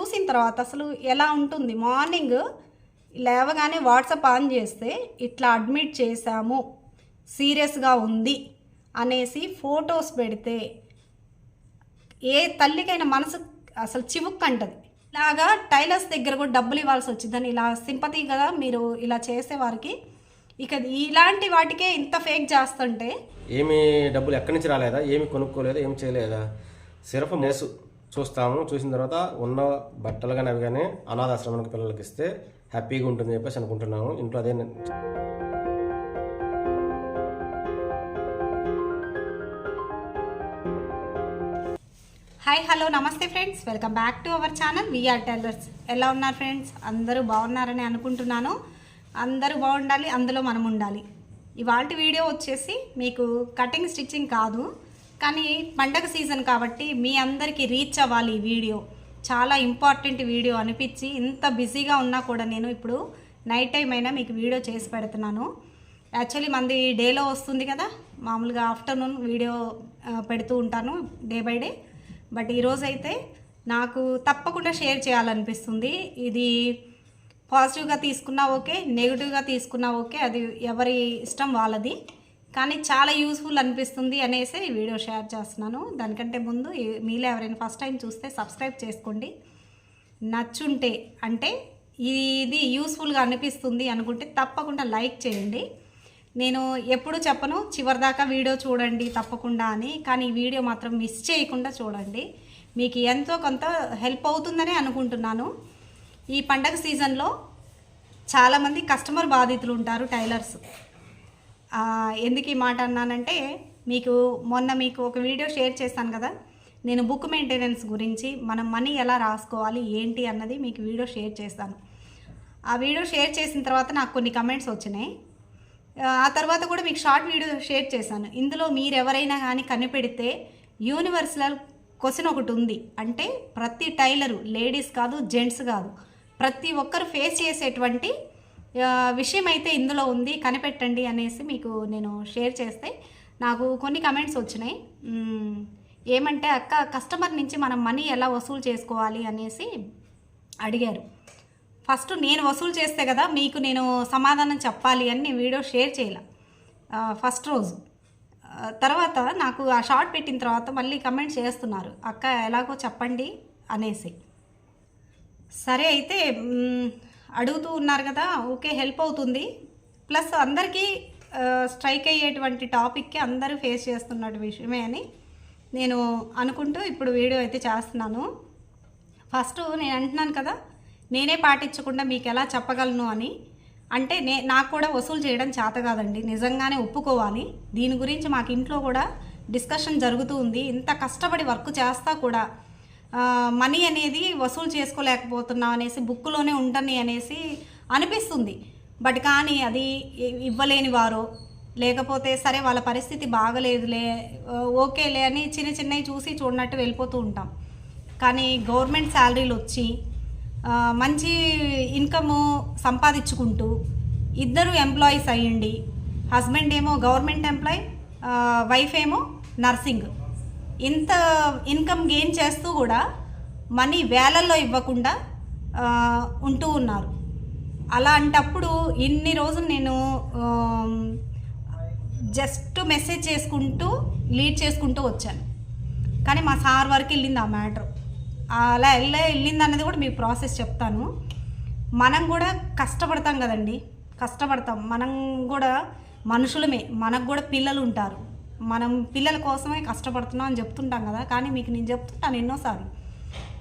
చూసిన తర్వాత అసలు ఎలా ఉంటుంది, మార్నింగ్ లేవగానే వాట్సాప్ ఆన్ చేస్తే ఇట్లా అడ్మిట్ చేశాము, సీరియస్గా ఉంది అనేసి ఫొటోస్ పెడితే ఏ తల్లికైనా మనసు అసలు చివుక్కంటది. ఇలాగా టైలర్స్ దగ్గర కూడా డబ్బులు ఇవ్వాల్సి వచ్చిందని ఇలా సింపతి కదా మీరు ఇలా చేసేవారికి. ఇక ఇలాంటి వాటికే ఇంత ఫేక్ చేస్తుంటే ఏమి డబ్బులు ఎక్కడి నుంచి రాలేదా, ఏమి కొనుక్కోలేదా, ఏమి చేయలేదా, సిరఫ్ మేసు చూస్తాము. చూసిన తర్వాత ఉన్న బట్టలు కానీ అవి కానీ అనాథాశ్రమానికి పిల్లలకి ఇస్తే హ్యాపీగా ఉంటుంది చెప్పేసి అనుకుంటున్నాము. ఇంట్లో అదే hi hello namaste friends, welcome back to our channel VR Tailors. ఎలా ఉన్నారు ఫ్రెండ్స్? అందరూ బాగున్నారని అనుకుంటున్నాను. అందరూ బాగుండాలి, అందులో మనం ఉండాలి. ఇవాళ వీడియో వచ్చేసి మీకు కటింగ్ స్టిచ్చింగ్ కాదు, కానీ పండగ సీజన్ కాబట్టి మీ అందరికీ రీచ్ అవ్వాలి. ఈ వీడియో చాలా ఇంపార్టెంట్ వీడియో అనిపించి ఇంత బిజీగా ఉన్నా కూడా నేను ఇప్పుడు నైట్ టైం అయినా మీకు వీడియో చేసి పెడుతున్నాను. యాక్చువల్లీ మంది డేలో వస్తుంది కదా, మామూలుగా ఆఫ్టర్నూన్ వీడియో పెడుతూ ఉంటాను డే బై డే. బట్ ఈరోజు అయితే నాకు తప్పకుండా షేర్ చేయాలనిపిస్తుంది. ఇది పాజిటివ్గా తీసుకున్నా ఓకే, నెగిటివ్గా తీసుకున్నా ఓకే, అది ఎవరి ఇష్టం వాళ్ళది. కానీ చాలా యూస్ఫుల్ అనిపిస్తుంది అనేసి ఈ వీడియో షేర్ చేస్తున్నాను. దానికంటే ముందు మీలో ఎవరైనా ఫస్ట్ టైం చూస్తే సబ్స్క్రైబ్ చేసుకోండి. నచ్చుంటే అంటే ఇది యూస్ఫుల్గా అనిపిస్తుంది అనుకుంటే తప్పకుండా లైక్ చేయండి. నేను ఎప్పుడు చెప్పను చివరిదాకా వీడియో చూడండి తప్పకుండా అని, కానీ ఈ వీడియో మాత్రం మిస్ చేయకుండా చూడండి. మీకు ఎంతో కొంత హెల్ప్ అవుతుందని అనుకుంటున్నాను. ఈ పండగ సీజన్లో చాలామంది కస్టమర్ బాధితులు ఉంటారు టైలర్స్. ఎందుకు ఈ మాట అన్నానంటే, మొన్న మీకు ఒక వీడియో షేర్ చేశాను కదా, నేను బుక్ మెయింటెనెన్స్ గురించి మనం మనీ ఎలా రాసుకోవాలి ఏంటి అన్నది మీకు వీడియో షేర్ చేశాను. ఆ వీడియో షేర్ చేసిన తర్వాత నాకు కొన్ని కమెంట్స్ వచ్చినాయి. ఆ తర్వాత కూడా మీకు షార్ట్ వీడియో షేర్ చేశాను. ఇందులో మీరు ఎవరైనా కానీ కనిపెడితే యూనివర్సల్ క్వశ్చన్ ఒకటి ఉంది. అంటే ప్రతి టైలరు, లేడీస్ కాదు జెంట్స్ కాదు, ప్రతి ఒక్కరు ఫేస్ చేసేటువంటి విషయం అయితే ఇందులో ఉంది, కనిపెట్టండి అనేసి మీకు నేను షేర్ చేస్తే నాకు కొన్ని కమెంట్స్ వచ్చినాయి. ఏమంటే అక్క, కస్టమర్ నుంచి మనం మనీ ఎలా వసూలు చేసుకోవాలి అనేసి అడిగారు. ఫస్ట్ నేను వసూలు చేస్తే కదా మీకు నేను సమాధానం చెప్పాలి అని నేను వీడియో షేర్ చేయాల ఫస్ట్ రోజు. తర్వాత నాకు ఆ షార్ట్ పెట్టిన తర్వాత మళ్ళీ కమెంట్స్ చేస్తున్నారు, అక్క ఎలాగో చెప్పండి అనేసి. సరే అయితే అడుగుతూ ఉన్నారు కదా, ఓకే హెల్ప్ అవుతుంది. ప్లస్ అందరికీ స్ట్రైక్ అయ్యేటువంటి టాపిక్కి అందరూ ఫేస్ చేస్తున్న విషయమే అని నేను అనుకుంటూ ఇప్పుడు వీడియో అయితే చేస్తున్నాను. ఫస్ట్ నేను అంటున్నాను కదా, నేనే పాటించకుండా మీకు ఎలా చెప్పగలను అని. అంటే నాకు కూడా వసూలు చేయడం చేత కాదండి, నిజంగానే ఒప్పుకోవాలి. దీని గురించి మాకు ఇంట్లో కూడా డిస్కషన్ జరుగుతూ ఉంది. ఇంత కష్టపడి వర్క్ చేస్తా కూడా మనీ అనేది వసూలు చేసుకోలేకపోతున్నాం అనేసి, బుక్లోనే ఉంటుంది అనేసి అనిపిస్తుంది. బట్ కానీ అది ఇవ్వలేని వారో, లేకపోతే సరే వాళ్ళ పరిస్థితి బాగలేదులే ఓకేలే అని చిన్న చిన్నవి చూసి చూడనట్టు వెళ్ళిపోతూ ఉంటాం. కానీ గవర్నమెంట్ శాలరీలు వచ్చి మంచి ఇన్కమ్ సంపాదించుకుంటూ ఇద్దరు ఎంప్లాయీస్ అయ్యండి, హస్బెండ్ ఏమో గవర్నమెంట్ ఎంప్లాయ్, వైఫ్ ఏమో నర్సింగ్, ఇంత ఇన్కమ్ గెయిన్ చేస్తూ కూడా మనీ వేలల్లో ఇవ్వకుండా ఉంటూ ఉన్నారు. అలాంటప్పుడు ఇన్ని రోజులు నేను జస్ట్ మెసేజ్ చేసుకుంటూ లీడ్ చేసుకుంటూ వచ్చాను. కానీ మా సార్ వరకు వెళ్ళింది ఆ మ్యాటర్. అలా వెళ్ళింది అన్నది కూడా మీకు ప్రాసెస్ చెప్తాను. మనం కూడా కష్టపడతాం కదండి, కష్టపడతాం. మనం కూడా మనుషులమే, మనకు కూడా పిల్లలు ఉంటారు. మనం పిల్లల కోసమే కష్టపడుతున్నాం అని చెప్తుంటాం కదా. కానీ మీకు నేను చెప్తుంటాను ఎన్నోసార్లు,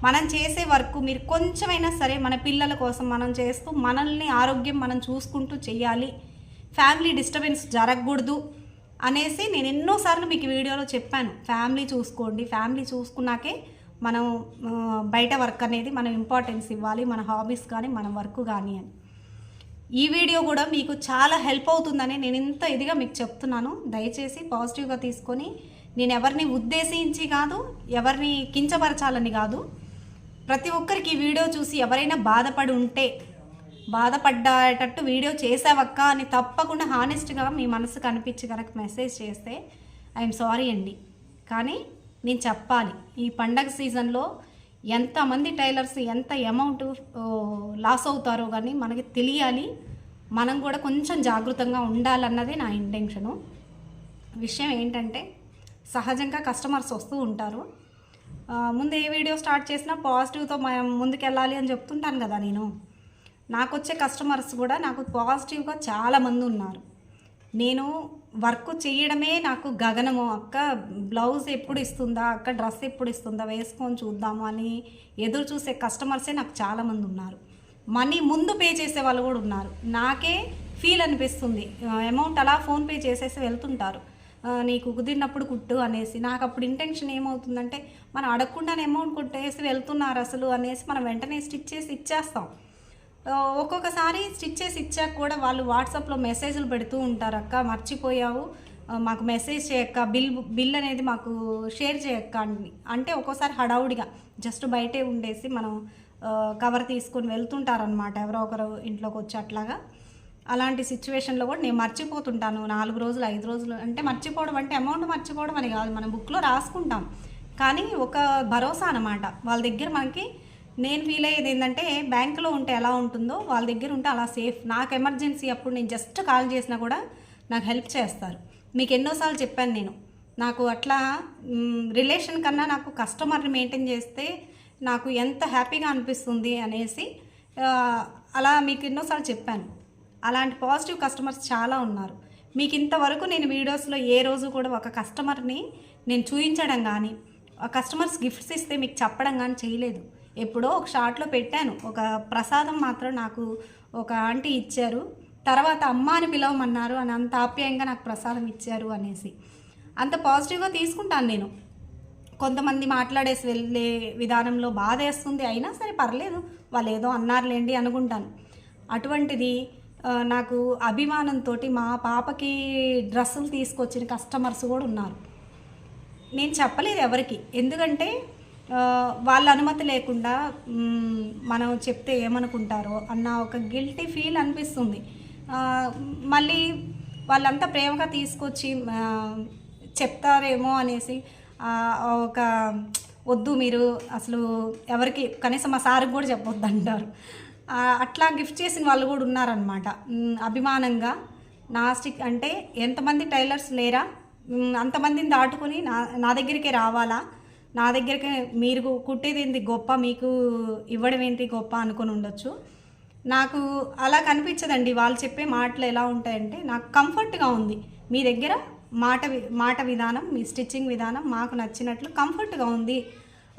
మనం చేసే వర్క్ మీరు కొంచెమైనా సరే మన పిల్లల కోసం మనం చేస్తూ మనల్ని ఆరోగ్యం మనం చూసుకుంటూ చెయ్యాలి, ఫ్యామిలీ డిస్టర్బెన్స్ జరగకూడదు అనేసి నేను ఎన్నోసార్లు మీకు వీడియోలో చెప్పాను. ఫ్యామిలీ చూసుకోండి, ఫ్యామిలీ చూసుకున్నాకే మనం బయట వర్క్ అనేది మనం ఇంపార్టెన్స్ ఇవ్వాలి, మన హాబీస్ కానీ మన వర్క్ కానీ అని. ఈ వీడియో కూడా మీకు చాలా హెల్ప్ అవుతుందని నేను ఇంత ఇదిగా మీకు చెప్తున్నాను. దయచేసి పాజిటివ్గా తీసుకొని, నేను ఎవరిని ఉద్దేశించి కాదు, ఎవరిని కించపరచాలని కాదు, ప్రతి ఒక్కరికి ఈ వీడియో చూసి ఎవరైనా బాధపడి ఉంటే, బాధపడ్డేటట్టు వీడియో చేసావక్క అని తప్పకుండా హానెస్ట్గా మీ మనసుకు అనిపించి కనుక మెసేజ్ చేస్తే ఐఎమ్ సారీ అండి. కానీ నేను చెప్పాలి, ఈ పండగ సీజన్లో ఎంతమంది టైలర్స్ ఎంత అమౌంట్ లాస్ అవుతారో కానీ మనకి తెలియాలి, మనం కూడా కొంచెం జాగృతంగా ఉండాలన్నదే నా ఇంటెన్షను. విషయం ఏంటంటే సహజంగా కస్టమర్స్ వస్తూ ఉంటారు. ముందు ఏ వీడియో స్టార్ట్ చేసినా పాజిటివ్తో ముందుకెళ్ళాలి అని చెప్తుంటాను కదా నేను. నాకు వచ్చే కస్టమర్స్ కూడా నాకు పాజిటివ్గా చాలామంది ఉన్నారు. నేను వర్క్ చేయడమే నాకు గగనము. అక్క బ్లౌజ్ ఎప్పుడు ఇస్తుందా, అక్క డ్రెస్ ఎప్పుడు ఇస్తుందా, వేసుకొని చూద్దాము అని ఎదురు చూసే కస్టమర్సే నాకు చాలామంది ఉన్నారు. మనీ ముందు పే చేసే వాళ్ళు కూడా ఉన్నారు. నాకే ఫీల్ అనిపిస్తుంది, అమౌంట్ అలా ఫోన్పే చేసేసి వెళ్తుంటారు, నీకు కుదిరినప్పుడు కుట్టు అనేసి. నాకు అప్పుడు ఇంటెన్షన్ ఏమవుతుందంటే మనం అడగకుండానే అమౌంట్ కొట్టేసి వెళ్తున్నారు అసలు అనేసి మనం వెంటనే స్టిచ్ చేసి ఇచ్చేస్తాం. ఒక్కొక్కసారి స్టిచ్ చేసి ఇచ్చాక కూడా వాళ్ళు వాట్సాప్లో మెసేజ్లు పెడుతూ ఉంటారు, అక్క మర్చిపోయావు మాకు మెసేజ్ చేయక్క, బిల్ అనేది మాకు షేర్ చేయక్క అని. అంటే ఒక్కోసారి హడావుడిగా జస్ట్ బయటే ఉండేసి మనం కవర్ తీసుకొని వెళ్తుంటారనమాట ఎవరో ఒకరు ఇంట్లోకి వచ్చి అట్లాగా. అలాంటి సిచ్యువేషన్లో కూడా నేను మర్చిపోతుంటాను. 4 రోజులు 5 రోజులు అంటే మర్చిపోవడం అంటే అమౌంట్ మర్చిపోవడం అని కాదు, మనం బుక్లో రాసుకుంటాం. కానీ ఒక భరోసా అన్నమాట వాళ్ళ దగ్గర. మనకి నేను ఫీల్ అయ్యేది ఏంటంటే బ్యాంకులో ఉంటే ఎలా ఉంటుందో వాళ్ళ దగ్గర ఉంటే అలా సేఫ్. నాకు ఎమర్జెన్సీ అప్పుడు నేను జస్ట్ కాల్ చేసినా కూడా నాకు హెల్ప్ చేస్తారు. మీకు ఎన్నోసార్లు చెప్పాను నేను, నాకు అట్లా రిలేషన్ కన్నా నాకు కస్టమర్ని మెయింటైన్ చేస్తే నాకు ఎంత హ్యాపీగా అనిపిస్తుంది అనేసి అలా మీకు ఎన్నోసార్లు చెప్పాను. అలాంటి పాజిటివ్ కస్టమర్స్ చాలా ఉన్నారు. మీకు ఇంతవరకు నేను వీడియోస్లో ఏ రోజు కూడా ఒక కస్టమర్ని నేను చూపించడం కానీ ఆ కస్టమర్స్ గిఫ్ట్స్ ఇస్తే మీకు చెప్పడం కానీ చేయలేదు. ఎప్పుడో ఒక షార్ట్లో పెట్టాను, ఒక ప్రసాదం మాత్రం నాకు ఒక ఆంటీ ఇచ్చారు, తర్వాత అమ్మ అని పిలవమన్నారు అని అంత ఆప్యాయంగా నాకు ప్రసాదం ఇచ్చారు అనేసి. అంత పాజిటివ్గా తీసుకుంటాను నేను. కొంతమంది మాట్లాడేసి వెళ్ళే విధానంలో బాధేస్తుంది, అయినా సరే పర్లేదు వాళ్ళు ఏదో అన్నారులేండి అనుకుంటాను. అటువంటిది నాకు అభిమానంతో మా పాపకి డ్రెస్సులు తీసుకొచ్చిన కస్టమర్స్ కూడా ఉన్నారు. నేను చెప్పలేదు ఎవరికి, ఎందుకంటే వాళ్ళ అనుమతి లేకుండా మనం చెప్తే ఏమనుకుంటారో అన్న ఒక గిల్టీ ఫీల్ అనిపిస్తుంది. మళ్ళీ వాళ్ళంతా ప్రేమగా తీసుకొచ్చి చెప్తారేమో అనేసి ఒక వద్దు మీరు అసలు ఎవరికి కనీసం మా సార్కి కూడా చెప్పొద్దు అంటారు. అట్లా గిఫ్ట్ చేసిన వాళ్ళు కూడా ఉన్నారనమాట. అభిమానంగా నాస్టిక్ అంటే ఎంతమంది టైలర్స్ లేరా, అంతమందిని దాటుకొని నా దగ్గరికే రావాలా, నా దగ్గరికి మీరు కుట్టేది ఏంటి గొప్ప, మీకు ఇవ్వడం ఏంటి గొప్ప అనుకొని ఉండొచ్చు. నాకు అలా కనిపించదండి. వాళ్ళు చెప్పే మాటలు ఎలా ఉంటాయంటే నాకు కంఫర్ట్గా ఉంది. మీ దగ్గర మాట విధానం, మీ స్టిచ్చింగ్ విధానం మాకు నచ్చినట్లు కంఫర్ట్గా ఉంది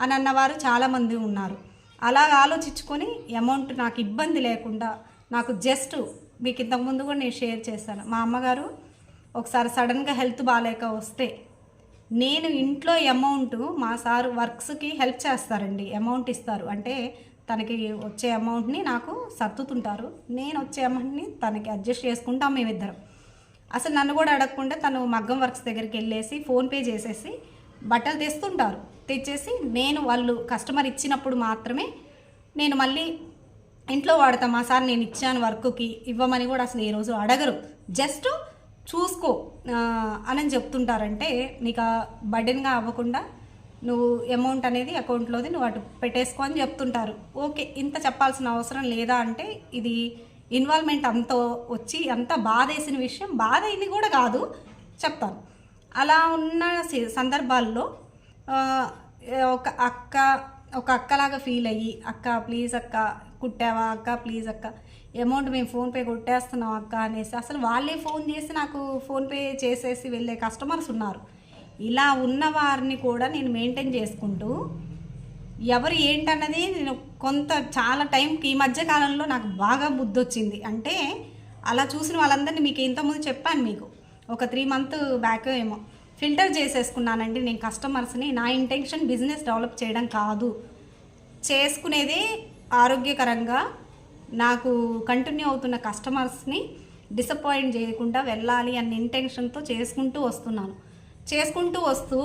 అని అన్నవారు చాలామంది ఉన్నారు. అలా ఆలోచించుకొని అమౌంట్ నాకు ఇబ్బంది లేకుండా నాకు జస్ట్ మీకు ఇంతకుముందు కూడా నేను షేర్ చేశాను. మా అమ్మగారు ఒకసారి సడన్గా హెల్త్ బాగాలేక వస్తే నేను ఇంట్లో అమౌంట్ మా సారు వర్క్స్కి హెల్ప్ చేస్తారండి, అమౌంట్ ఇస్తారు. అంటే తనకి వచ్చే అమౌంట్ని నాకు సర్దుతుంటారు, నేను వచ్చే అమౌంట్ని తనకి అడ్జస్ట్ చేసుకుంటాం మేమిద్దరం. అసలు నన్ను కూడా అడగకుండా తను మగ్గం వర్క్స్ దగ్గరికి వెళ్ళేసి ఫోన్పే చేసేసి బట్టలు తెస్తుంటారు. తెచ్చేసి నేను వాళ్ళు కస్టమర్ ఇచ్చినప్పుడు మాత్రమే నేను మళ్ళీ ఇంట్లో వాడతాను. మా సార్ నేను ఇచ్చాను వర్క్కి ఇవ్వమని కూడా అసలు ఏ రోజు అడగరు, జస్ట్ చూసుకో అని చెప్తుంటారంటే నీకు బర్డెన్గా అవ్వకుండా నువ్వు అమౌంట్ అనేది అకౌంట్లోది నువ్వు అటు పెట్టేసుకో అని చెప్తుంటారు. ఓకే, ఇంత చెప్పాల్సిన అవసరం లేదా అంటే ఇది ఇన్వాల్వ్మెంట్ అంత వచ్చి అంత బాధేసిన విషయం, బాధ అయింది కూడా కాదు చెప్తాను. అలా ఉన్న సందర్భాల్లో ఒక అక్కలాగా ఫీల్ అయ్యి అక్క ప్లీజ్ అక్క కుట్టావా, అక్క ప్లీజ్ అక్క అమౌంట్ మేము ఫోన్పే కొట్టేస్తున్నాం అక్క అనేసి అసలు వాళ్ళే ఫోన్ చేసి నాకు ఫోన్పే చేసేసి వెళ్ళే కస్టమర్స్ ఉన్నారు. ఇలా ఉన్న వారిని కూడా నేను మెయింటైన్ చేసుకుంటూ ఎవరు ఏంటన్నది నేను చాలా టైంకి ఈ మధ్య కాలంలో నాకు బాగా బుద్ధి వచ్చింది. అంటే అలా చూసిన వాళ్ళందరినీ మీకు ఇంతకుముందు చెప్పాను, మీకు ఒక 3 months బ్యాక్ ఏమో ఫిల్టర్ చేసేసుకున్నానండి నేను కస్టమర్స్ని. నా ఇంటెన్షన్ బిజినెస్ డెవలప్ చేయడం కాదు, చేసుకునేది ఆరోగ్యకరంగా నాకు కంటిన్యూ అవుతున్న కస్టమర్స్ని డిసప్పాయింట్ చేయకుండా వెళ్ళాలి అన్న ఇంటెన్షన్తో చేసుకుంటూ వస్తూ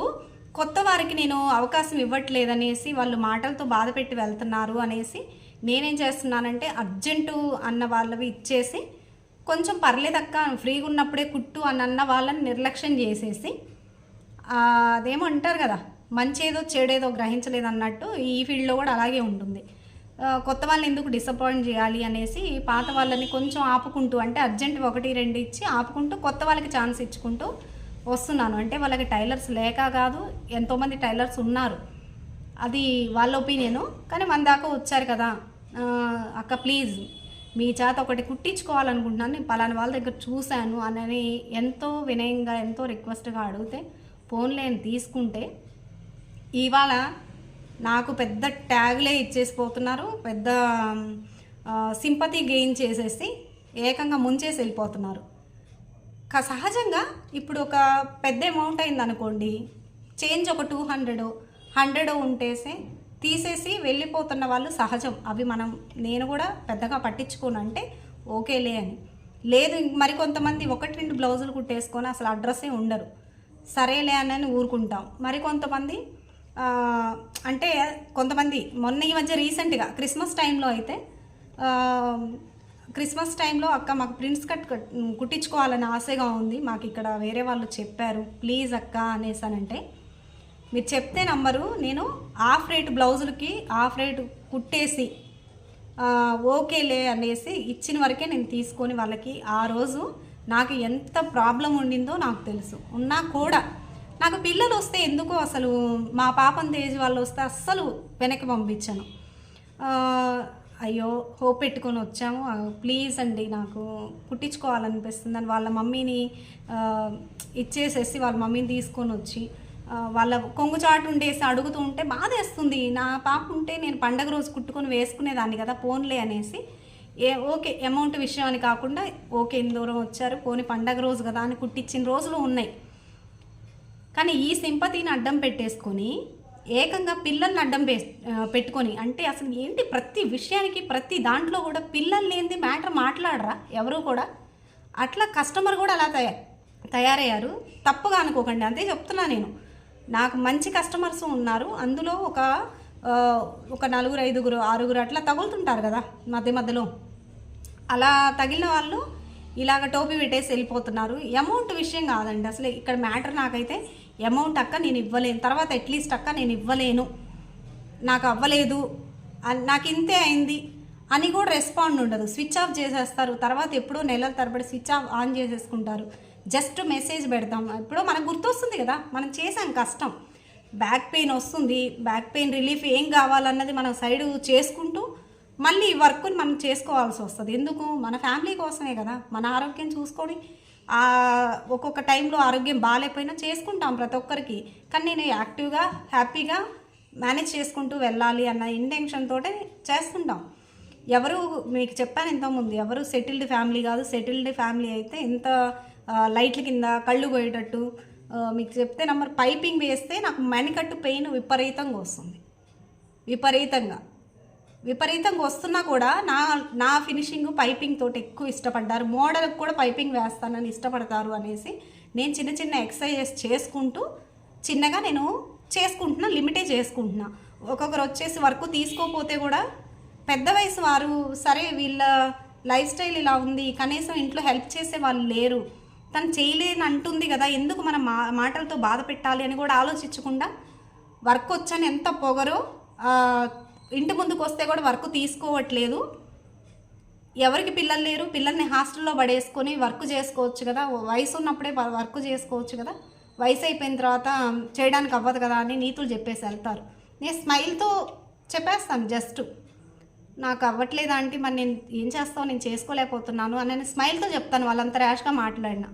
కొత్త వారికి నేను అవకాశం ఇవ్వట్లేదనేసి వాళ్ళు మాటలతో బాధ పెట్టి వెళ్తున్నారు అనేసి నేనేం చేస్తున్నానంటే అర్జెంటు అన్న వాళ్ళవి ఇచ్చేసి కొంచెం పర్లేదక్క ఫ్రీగా ఉన్నప్పుడే కుట్టు అని అన్న వాళ్ళని నిర్లక్ష్యం చేసేసి అదేమో అంటారు కదా మంచేదో చెడేదో గ్రహించలేదు అన్నట్టు ఈ ఫీల్డ్లో కూడా అలాగే ఉంటుంది. కొత్త వాళ్ళని ఎందుకు డిసప్పాయింట్ చేయాలి అనేసి పాత వాళ్ళని కొంచెం ఆపుకుంటూ, అంటే అర్జెంట్ 1-2 ఇచ్చి ఆపుకుంటూ కొత్త వాళ్ళకి ఛాన్స్ ఇచ్చుకుంటూ వస్తున్నాను. అంటే వాళ్ళకి టైలర్స్ లేక కాదు, ఎంతోమంది టైలర్స్ ఉన్నారు, అది వాళ్ళ ఒపీనియను. కానీ మన దాకా వచ్చారు కదా, అక్క ప్లీజ్ మీ చేత ఒకటి కుట్టించుకోవాలనుకుంటున్నాను, నేను పలానా వాళ్ళ దగ్గర చూశాను అని ఎంతో వినయంగా ఎంతో రిక్వెస్ట్గా అడిగితే ఫోన్లే అని తీసుకుంటే ఇవాళ నాకు పెద్ద ట్యాగులే ఇచ్చేసిపోతున్నారు, పెద్ద సింపతి గెయిన్ చేసేసి ఏకంగా ముంచేసి వెళ్ళిపోతున్నారు. సహజంగా ఇప్పుడు ఒక పెద్ద అమౌంట్ అయింది అనుకోండి, చేంజ్ ఒక 200 ఉంటేసి తీసేసి వెళ్ళిపోతున్న వాళ్ళు సహజం. అవి నేను కూడా పెద్దగా పట్టించుకోను, అంటే ఓకేలే అని. లేదు మరికొంతమంది 1-2 బ్లౌజులు కుట్టేసుకొని అసలు అడ్రస్సే ఉండరు, సరేలే అని ఊరుకుంటాం. మరికొంతమంది అంటే కొంతమంది మొన్న ఈ మధ్య రీసెంట్గా క్రిస్మస్ టైంలో అయితే క్రిస్మస్ టైంలో అక్క మాకు ప్రింట్స్ కట్ కుట్టించుకోవాలని ఆశగా ఉంది, మాకు ఇక్కడ వేరే వాళ్ళు చెప్పారు, ప్లీజ్ అక్క అనేసానంటే మీరు చెప్తే నంబరు, నేను హాఫ్ రేట్ బ్లౌజులకి హాఫ్ రేట్ కుట్టేసి ఓకేలే అనేసి ఇచ్చిన వరకే నేను తీసుకొని వాళ్ళకి ఆ రోజు నాకు ఎంత ప్రాబ్లం ఉండిందో నాకు తెలుసు. ఉన్నా కూడా నాకు పిల్లలు వస్తే ఎందుకో అసలు మా పాపం తేజ్ వాళ్ళు వస్తే అస్సలు వెనక్కి పంపించాను. అయ్యో హోప్ పెట్టుకొని వచ్చాము, ప్లీజ్ అండి నాకు కుట్టించుకోవాలనిపిస్తుంది అని వాళ్ళ మమ్మీని ఇచ్చేసేసి వాళ్ళ మమ్మీని తీసుకొని వచ్చి వాళ్ళ కొంగు చాటు ఉండేసి అడుగుతూ ఉంటే బాధేస్తుంది. నా పాప ఉంటే నేను పండగ రోజు కుట్టుకొని వేసుకునేదాన్ని కదా, పోన్లే అనేసి ఓకే అమౌంట్ విషయం అని కాకుండా ఓకే ఇంత దూరం వచ్చారు పోనీ పండగ రోజు కదా అని కుట్టించిన రోజులు ఉన్నాయి. కానీ ఈ సింపతిని అడ్డం పెట్టేసుకొని ఏకంగా పిల్లల్ని అడ్డం పెట్టుకొని, అంటే అసలు ఏంటి ప్రతి విషయానికి ప్రతి దాంట్లో కూడా పిల్లలు లేనిది మ్యాటర్ మాట్లాడరా ఎవరు కూడా. అట్లా కస్టమర్ కూడా అలా తయారయ్యారు. తప్పుగా అనుకోకండి, అంతే చెప్తున్నా నేను. నాకు మంచి కస్టమర్స్ ఉన్నారు, అందులో ఒక 4, 5, 6 అట్లా తగులుతుంటారు కదా మధ్య మధ్యలో. అలా తగిలిన వాళ్ళు ఇలాగ టోపీ పెట్టేసి వెళ్ళిపోతున్నారు. అమౌంట్ విషయం కాదండి అసలు ఇక్కడ మ్యాటర్. నాకైతే అమౌంట్ అక్క నేను ఇవ్వలేను, తర్వాత అట్లీస్ట్ అక్క నేను ఇవ్వలేను, నాకు అవ్వలేదు, నాకు ఇంతే అయింది అని కూడా రెస్పాండ్ ఉండదు. స్విచ్ ఆఫ్ చేసేస్తారు. తర్వాత ఎప్పుడో నెలల తరబడి స్విచ్ ఆఫ్ ఆన్ చేసేసుకుంటారు. జస్ట్ మెసేజ్ పెడతాం, ఇప్పుడు మనకు గుర్తొస్తుంది కదా మనం చేసాం కష్టం, బ్యాక్ పెయిన్ వస్తుంది, బ్యాక్ పెయిన్ రిలీఫ్ ఏం కావాలన్నది మనం సైడ్ చేసుకుంటూ మళ్ళీ వర్క్ని మనం చేసుకోవాల్సి వస్తుంది. ఎందుకు? మన ఫ్యామిలీ కోసమే కదా, మన ఆరోగ్యం చూసుకొని ఒక్కొక్క టైంలో ఆరోగ్యం బాగాలేకపోయినా చేసుకుంటాం ప్రతి ఒక్కరికి. కానీ నేను యాక్టివ్గా హ్యాపీగా మేనేజ్ చేసుకుంటూ వెళ్ళాలి అన్న ఇంటెన్షన్ తోటే చేస్తుంటాం. ఎవరు మీకు చెప్పాను ఇంతకుముందు, ఎవరు సెటిల్డ్ ఫ్యామిలీ కాదు. సెటిల్డ్ ఫ్యామిలీ అయితే ఇంత లైట్ల కింద కళ్ళు పోయేటట్టు మీకు చెప్తే నంబర్ పైపింగ్ వేస్తే నాకు మణికట్టు పెయిన్ విపరీతంగా వస్తుంది. విపరీతంగా వస్తున్నా కూడా నా ఫినిషింగ్ పైపింగ్ తోటి ఎక్కువ ఇష్టపడ్డారు. మోడల్కి కూడా పైపింగ్ వేస్తానని ఇష్టపడతారు అనేసి నేను చిన్న చిన్న ఎక్సర్సైజెస్ చేసుకుంటూ చిన్నగా నేను చేసుకుంటున్నా, లిమిటే చేసుకుంటున్నా. ఒక్కొక్కరు వచ్చేసి వర్క్ తీసుకోకపోతే కూడా పెద్ద వయసు వారు, సరే వీళ్ళ లైఫ్ స్టైల్ ఇలా ఉంది, కనీసం ఇంట్లో హెల్ప్ చేసే వాళ్ళు లేరు, తను చేయలేని అంటుంది కదా, ఎందుకు మనం మాటలతో బాధ పెట్టాలి అని కూడా ఆలోచించకుండా వర్క్ వచ్చని ఎంత పొగరో ఇంటి ముందుకు వస్తే కూడా వర్క్ తీసుకోవట్లేదు. ఎవరికి పిల్లలు లేరు, పిల్లల్ని హాస్టల్లో పడేసుకొని వర్క్ చేసుకోవచ్చు కదా, వయసు ఉన్నప్పుడే వర్క్ చేసుకోవచ్చు కదా, వయసు అయిపోయిన తర్వాత చేయడానికి అవ్వదు కదా అని నీతులు చెప్పేసి వెళ్తారు. నేను స్మైల్తో చెప్పేస్తాను, జస్ట్ నాకు అవ్వట్లేదు ఆంటీ, మరి నేను ఏం చేస్తావు, నేను చేసుకోలేకపోతున్నాను అని నేను స్మైల్తో చెప్తాను. వాళ్ళంత ర్యాష్గా మాట్లాడినా.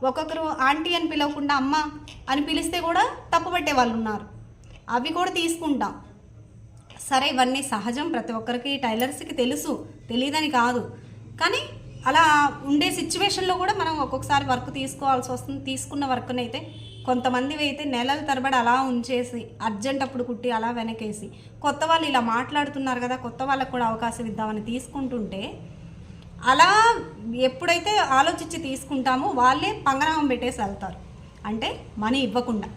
ఒక్కొక్కరు ఆంటీ అని పిలవకుండా అమ్మ అని పిలిస్తే కూడా తప్పుపట్టే వాళ్ళు ఉన్నారు, అవి కూడా తీసుకుంటాం. సరే ఇవన్నీ సహజం, ప్రతి ఒక్కరికి టైలర్స్కి తెలుసు, తెలియదని కాదు. కానీ అలా ఉండే సిచ్యువేషన్లో కూడా మనం ఒక్కొక్కసారి వర్క్ తీసుకోవాల్సి వస్తుంది. తీసుకున్న వర్క్ని అయితే కొంతమంది అయితే నెలల తరబడి అలా ఉంచేసి అర్జెంట్ అప్పుడు కుట్టి అలా వెనకేసి, కొత్త వాళ్ళు ఇలా మాట్లాడుతున్నారు కదా కొత్త వాళ్ళకు కూడా అవకాశం ఇద్దామని తీసుకుంటుంటే, అలా ఎప్పుడైతే ఆలోచించి తీసుకుంటామో వాళ్ళే పంగనామం పెట్టేసి వెళ్తారు. అంటే మనీ ఇవ్వకుండా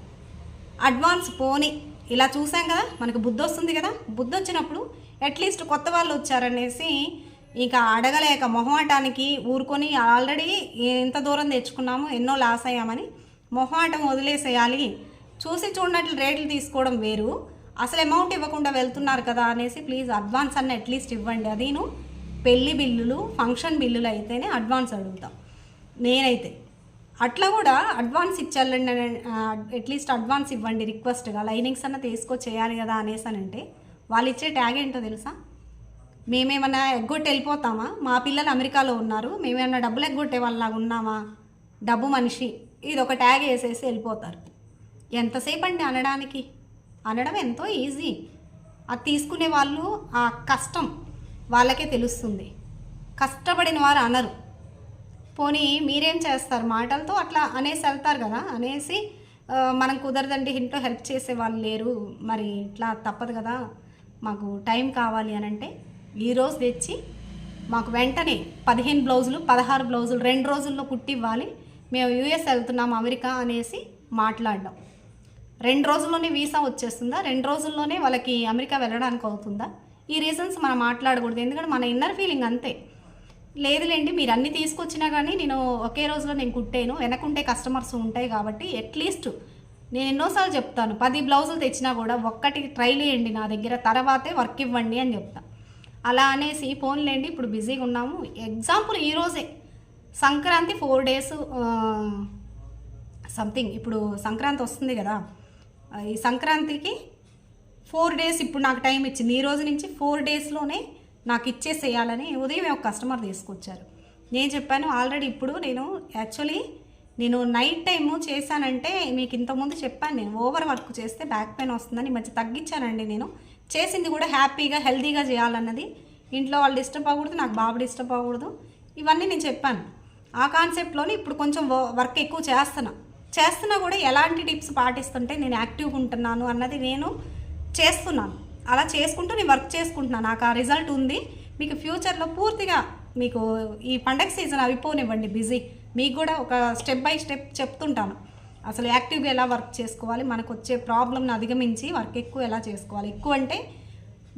అడ్వాన్స్ పోని ఇలా చూసాం కదా, మనకు బుద్ధి వస్తుంది కదా, బుద్ధి వచ్చినప్పుడు అట్లీస్ట్ కొత్త వాళ్ళు వచ్చారనేసి ఇంకా అడగలేక మొహమాటానికి ఊరుకొని ఆల్రెడీ ఎంత దూరం తెచ్చుకున్నాము, ఎన్నో లాస్ అయ్యామని మొహమాటం వదిలేసేయాలి, చూసి చూడనట్లు రేట్లు తీసుకోవడం వేరు. అసలు అమౌంట్ ఇవ్వకుండా వెళ్తున్నారు కదా అనేసి ప్లీజ్ అడ్వాన్స్ అన్న అట్లీస్ట్ ఇవ్వండి. అదీను పెళ్లి బిల్లులు, ఫంక్షన్ బిల్లులు అయితేనే అడ్వాన్స్ అడుగుతాం నేనైతే. అట్లా కూడా అడ్వాన్స్ ఇచ్చాలండి, అట్లీస్ట్ అడ్వాన్స్ ఇవ్వండి రిక్వెస్ట్గా, లైనింగ్స్ అన్న తీసుకొచ్చేయాలి కదా అనేసానంటే వాళ్ళు ఇచ్చే ట్యాగ్ ఏంటో తెలుసా? మేమేమన్నా ఎగ్గొట్టి వెళ్ళిపోతామా? మా పిల్లలు అమెరికాలో ఉన్నారు, మేమేమన్నా డబ్బులు ఎగ్గొట్టే వాళ్ళలాగా ఉన్నామా? డబ్బు మనిషి, ఇది ఒక ట్యాగ్ వేసేసి వెళ్ళిపోతారు. ఎంతసేపు అండి అనడానికి? అనడం ఎంతో ఈజీ. అది తీసుకునే వాళ్ళు ఆ కష్టం వాళ్ళకే తెలుస్తుంది. కష్టపడిన వారు అనరు. పోనీ మీరేం చేస్తారు? మాటలతో అట్లా అనేసి వెళ్తారు కదా. అనేసి మనం కుదరదండి, ఇంట్లో హెల్ప్ చేసే వాళ్ళు లేరు, మరి ఇట్లా తప్పదు కదా, మాకు టైం కావాలి అని అంటే ఈరోజు తెచ్చి మాకు వెంటనే 15 బ్లౌజులు 16 బ్లౌజులు 2 రోజుల్లో కుట్టి ఇవ్వాలి, మేము యూఎస్ వెళ్తున్నాం అమెరికా అనేసి మాట్లాడడం. 2 రోజుల్లోనే వీసా వచ్చేస్తుందా? 2 రోజుల్లోనే వాళ్ళకి అమెరికా వెళ్ళడానికి అవుతుందా? ఈ రీజన్స్ మనం మాట్లాడకూడదు, ఎందుకంటే మన ఇన్నర్ ఫీలింగ్ అంతే. లేదులేండి మీరు అన్నీ తీసుకొచ్చినా కానీ నేను ఒకే రోజులో నేను కుట్టాను, వెనకుంటే కస్టమర్స్ ఉంటాయి కాబట్టి అట్లీస్ట్ నేను ఎన్నోసార్లు చెప్తాను, 10 బ్లౌజులు తెచ్చినా కూడా ఒక్కటి ట్రైల్ వేయండి నా దగ్గర, తర్వాతే వర్క్ ఇవ్వండి అని చెప్తాను. అలా అనేసి ఫోన్లేండి ఇప్పుడు బిజీగా ఉన్నాము. ఎగ్జాంపుల్ ఈరోజే సంక్రాంతి 4 డేస్ సంథింగ్, ఇప్పుడు సంక్రాంతి వస్తుంది కదా, ఈ సంక్రాంతికి 4 డేస్ ఇప్పుడు నాకు టైం ఇచ్చింది. ఈ రోజు నుంచి 4 డేస్లోనే నాకు ఇచ్చేసేయాలని ఉదయం ఒక కస్టమర్ తీసుకొచ్చారు. నేను చెప్పాను ఆల్రెడీ, ఇప్పుడు యాక్చువల్లీ నేను నైట్ టైము చేశానంటే మీకు ఇంతకుముందు చెప్పాను, నేను ఓవర్ వర్క్ చేస్తే బ్యాక్ పెయిన్ వస్తుందని ఈ మధ్య తగ్గించానండి. నేను చేసింది కూడా హ్యాపీగా హెల్తీగా చేయాలన్నది, ఇంట్లో వాళ్ళు డిస్టర్బ్ అవ్వకూడదు, నాకు బాబు డిస్టర్బ్ అవ్వకూడదు, ఇవన్నీ నేను చెప్పాను. ఆ కాన్సెప్ట్లోనే ఇప్పుడు కొంచెం వర్క్ ఎక్కువ చేస్తున్నా కూడా ఎలాంటి టిప్స్ పాటిస్తుంటే నేను యాక్టివ్గా ఉంటున్నాను అన్నది నేను చేస్తున్నాను. అలా చేసుకుంటూ నేను వర్క్ చేసుకుంటున్నాను, నాకు ఆ రిజల్ట్ ఉంది. మీకు ఫ్యూచర్లో పూర్తిగా మీకు ఈ పండగ సీజన్ అయిపోనివ్వండి బిజీ, మీకు కూడా ఒక స్టెప్ బై స్టెప్ చెప్తుంటాను అసలు యాక్టివ్గా ఎలా వర్క్ చేసుకోవాలి, మనకు వచ్చే ప్రాబ్లమ్ని అధిగమించి వర్క్ ఎక్కువ ఎలా చేసుకోవాలి. ఎక్కువ అంటే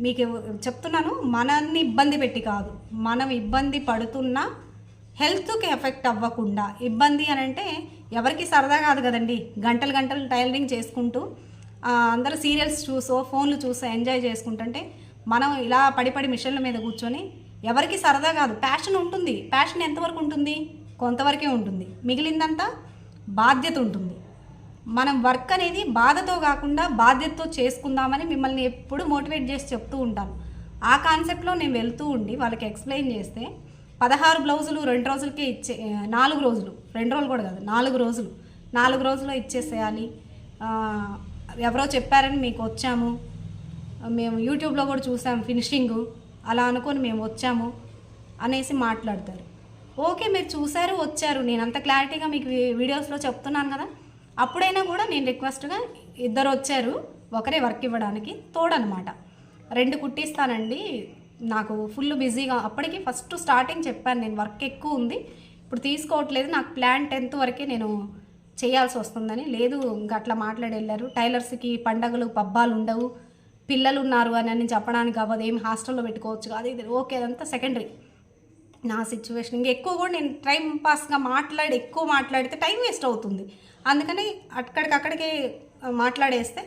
మీకు చెప్తున్నాను, మనల్ని ఇబ్బంది పెట్టి కాదు, మనం ఇబ్బంది పడుతున్నా హెల్త్కి ఎఫెక్ట్ అవ్వకుండా. ఇబ్బంది అని అంటే ఎవరికి సరదా కాదు కదండి, గంటలు గంటలు టైలరింగ్ చేసుకుంటూ అందరూ సీరియల్స్ చూసో ఫోన్లు చూసో ఎంజాయ్ చేసుకుంటుంటే మనం ఇలా పడి మిషన్ల మీద కూర్చొని ఎవరికి సరదా కాదు. ప్యాషన్ ఉంటుంది, ప్యాషన్ ఎంతవరకు ఉంటుంది? కొంతవరకే ఉంటుంది, మిగిలిందంతా బాధ్యత ఉంటుంది. మనం వర్క్ అనేది బాధతో కాకుండా బాధ్యతతో చేసుకుందామని మిమ్మల్ని ఎప్పుడు మోటివేట్ చేసి చెప్తూ ఉంటాను. ఆ కాన్సెప్ట్లో నేను వెళ్తూ ఉండి వాళ్ళకి ఎక్స్ప్లెయిన్ చేస్తే 16 బ్లౌజులు 2 రోజులకే 4 రోజులు, 2 రోజులు కూడా కాదు 4 రోజుల్లో ఇచ్చేసేయాలి, ఎవరో చెప్పారని మీకు వచ్చాము, మేము యూట్యూబ్లో కూడా చూసాము ఫినిషింగు, అలా అనుకొని మేము వచ్చాము అనేసి మాట్లాడతారు. ఓకే మీరు చూశారు వచ్చారు, నేను అంత క్లారిటీగా మీకు వీడియోస్లో చెప్తున్నాను కదా. అప్పుడైనా కూడా నేను రిక్వెస్ట్గా 2 వచ్చారు, ఒకరే వర్క్ ఇవ్వడానికి తోడనమాట, 2 కుట్టిస్తానండి, నాకు ఫుల్ బిజీగా. అప్పటికి ఫస్ట్ స్టార్టింగ్ చెప్పాను నేను వర్క్ ఎక్కువ ఉంది, ఇప్పుడు తీసుకోవట్లేదు, నాకు ప్లాన్ 10th వరకే నేను చేయాల్సి వస్తుందని. లేదు ఇంకా అట్లా మాట్లాడి వెళ్ళారు. టైలర్స్కి పండగలు పబ్బాలు ఉండవు, పిల్లలు ఉన్నారు అని చెప్పడానికి అవ్వదు, ఏం హాస్టల్లో పెట్టుకోవచ్చు అది ఇది. ఓకే అదంతా సెకండరీ నా సిచ్యువేషన్. ఇంకా ఎక్కువ కూడా నేను టైం పాస్గా ఎక్కువ మాట్లాడితే టైం వేస్ట్ అవుతుంది. అందుకని అక్కడికే మాట్లాడేస్తే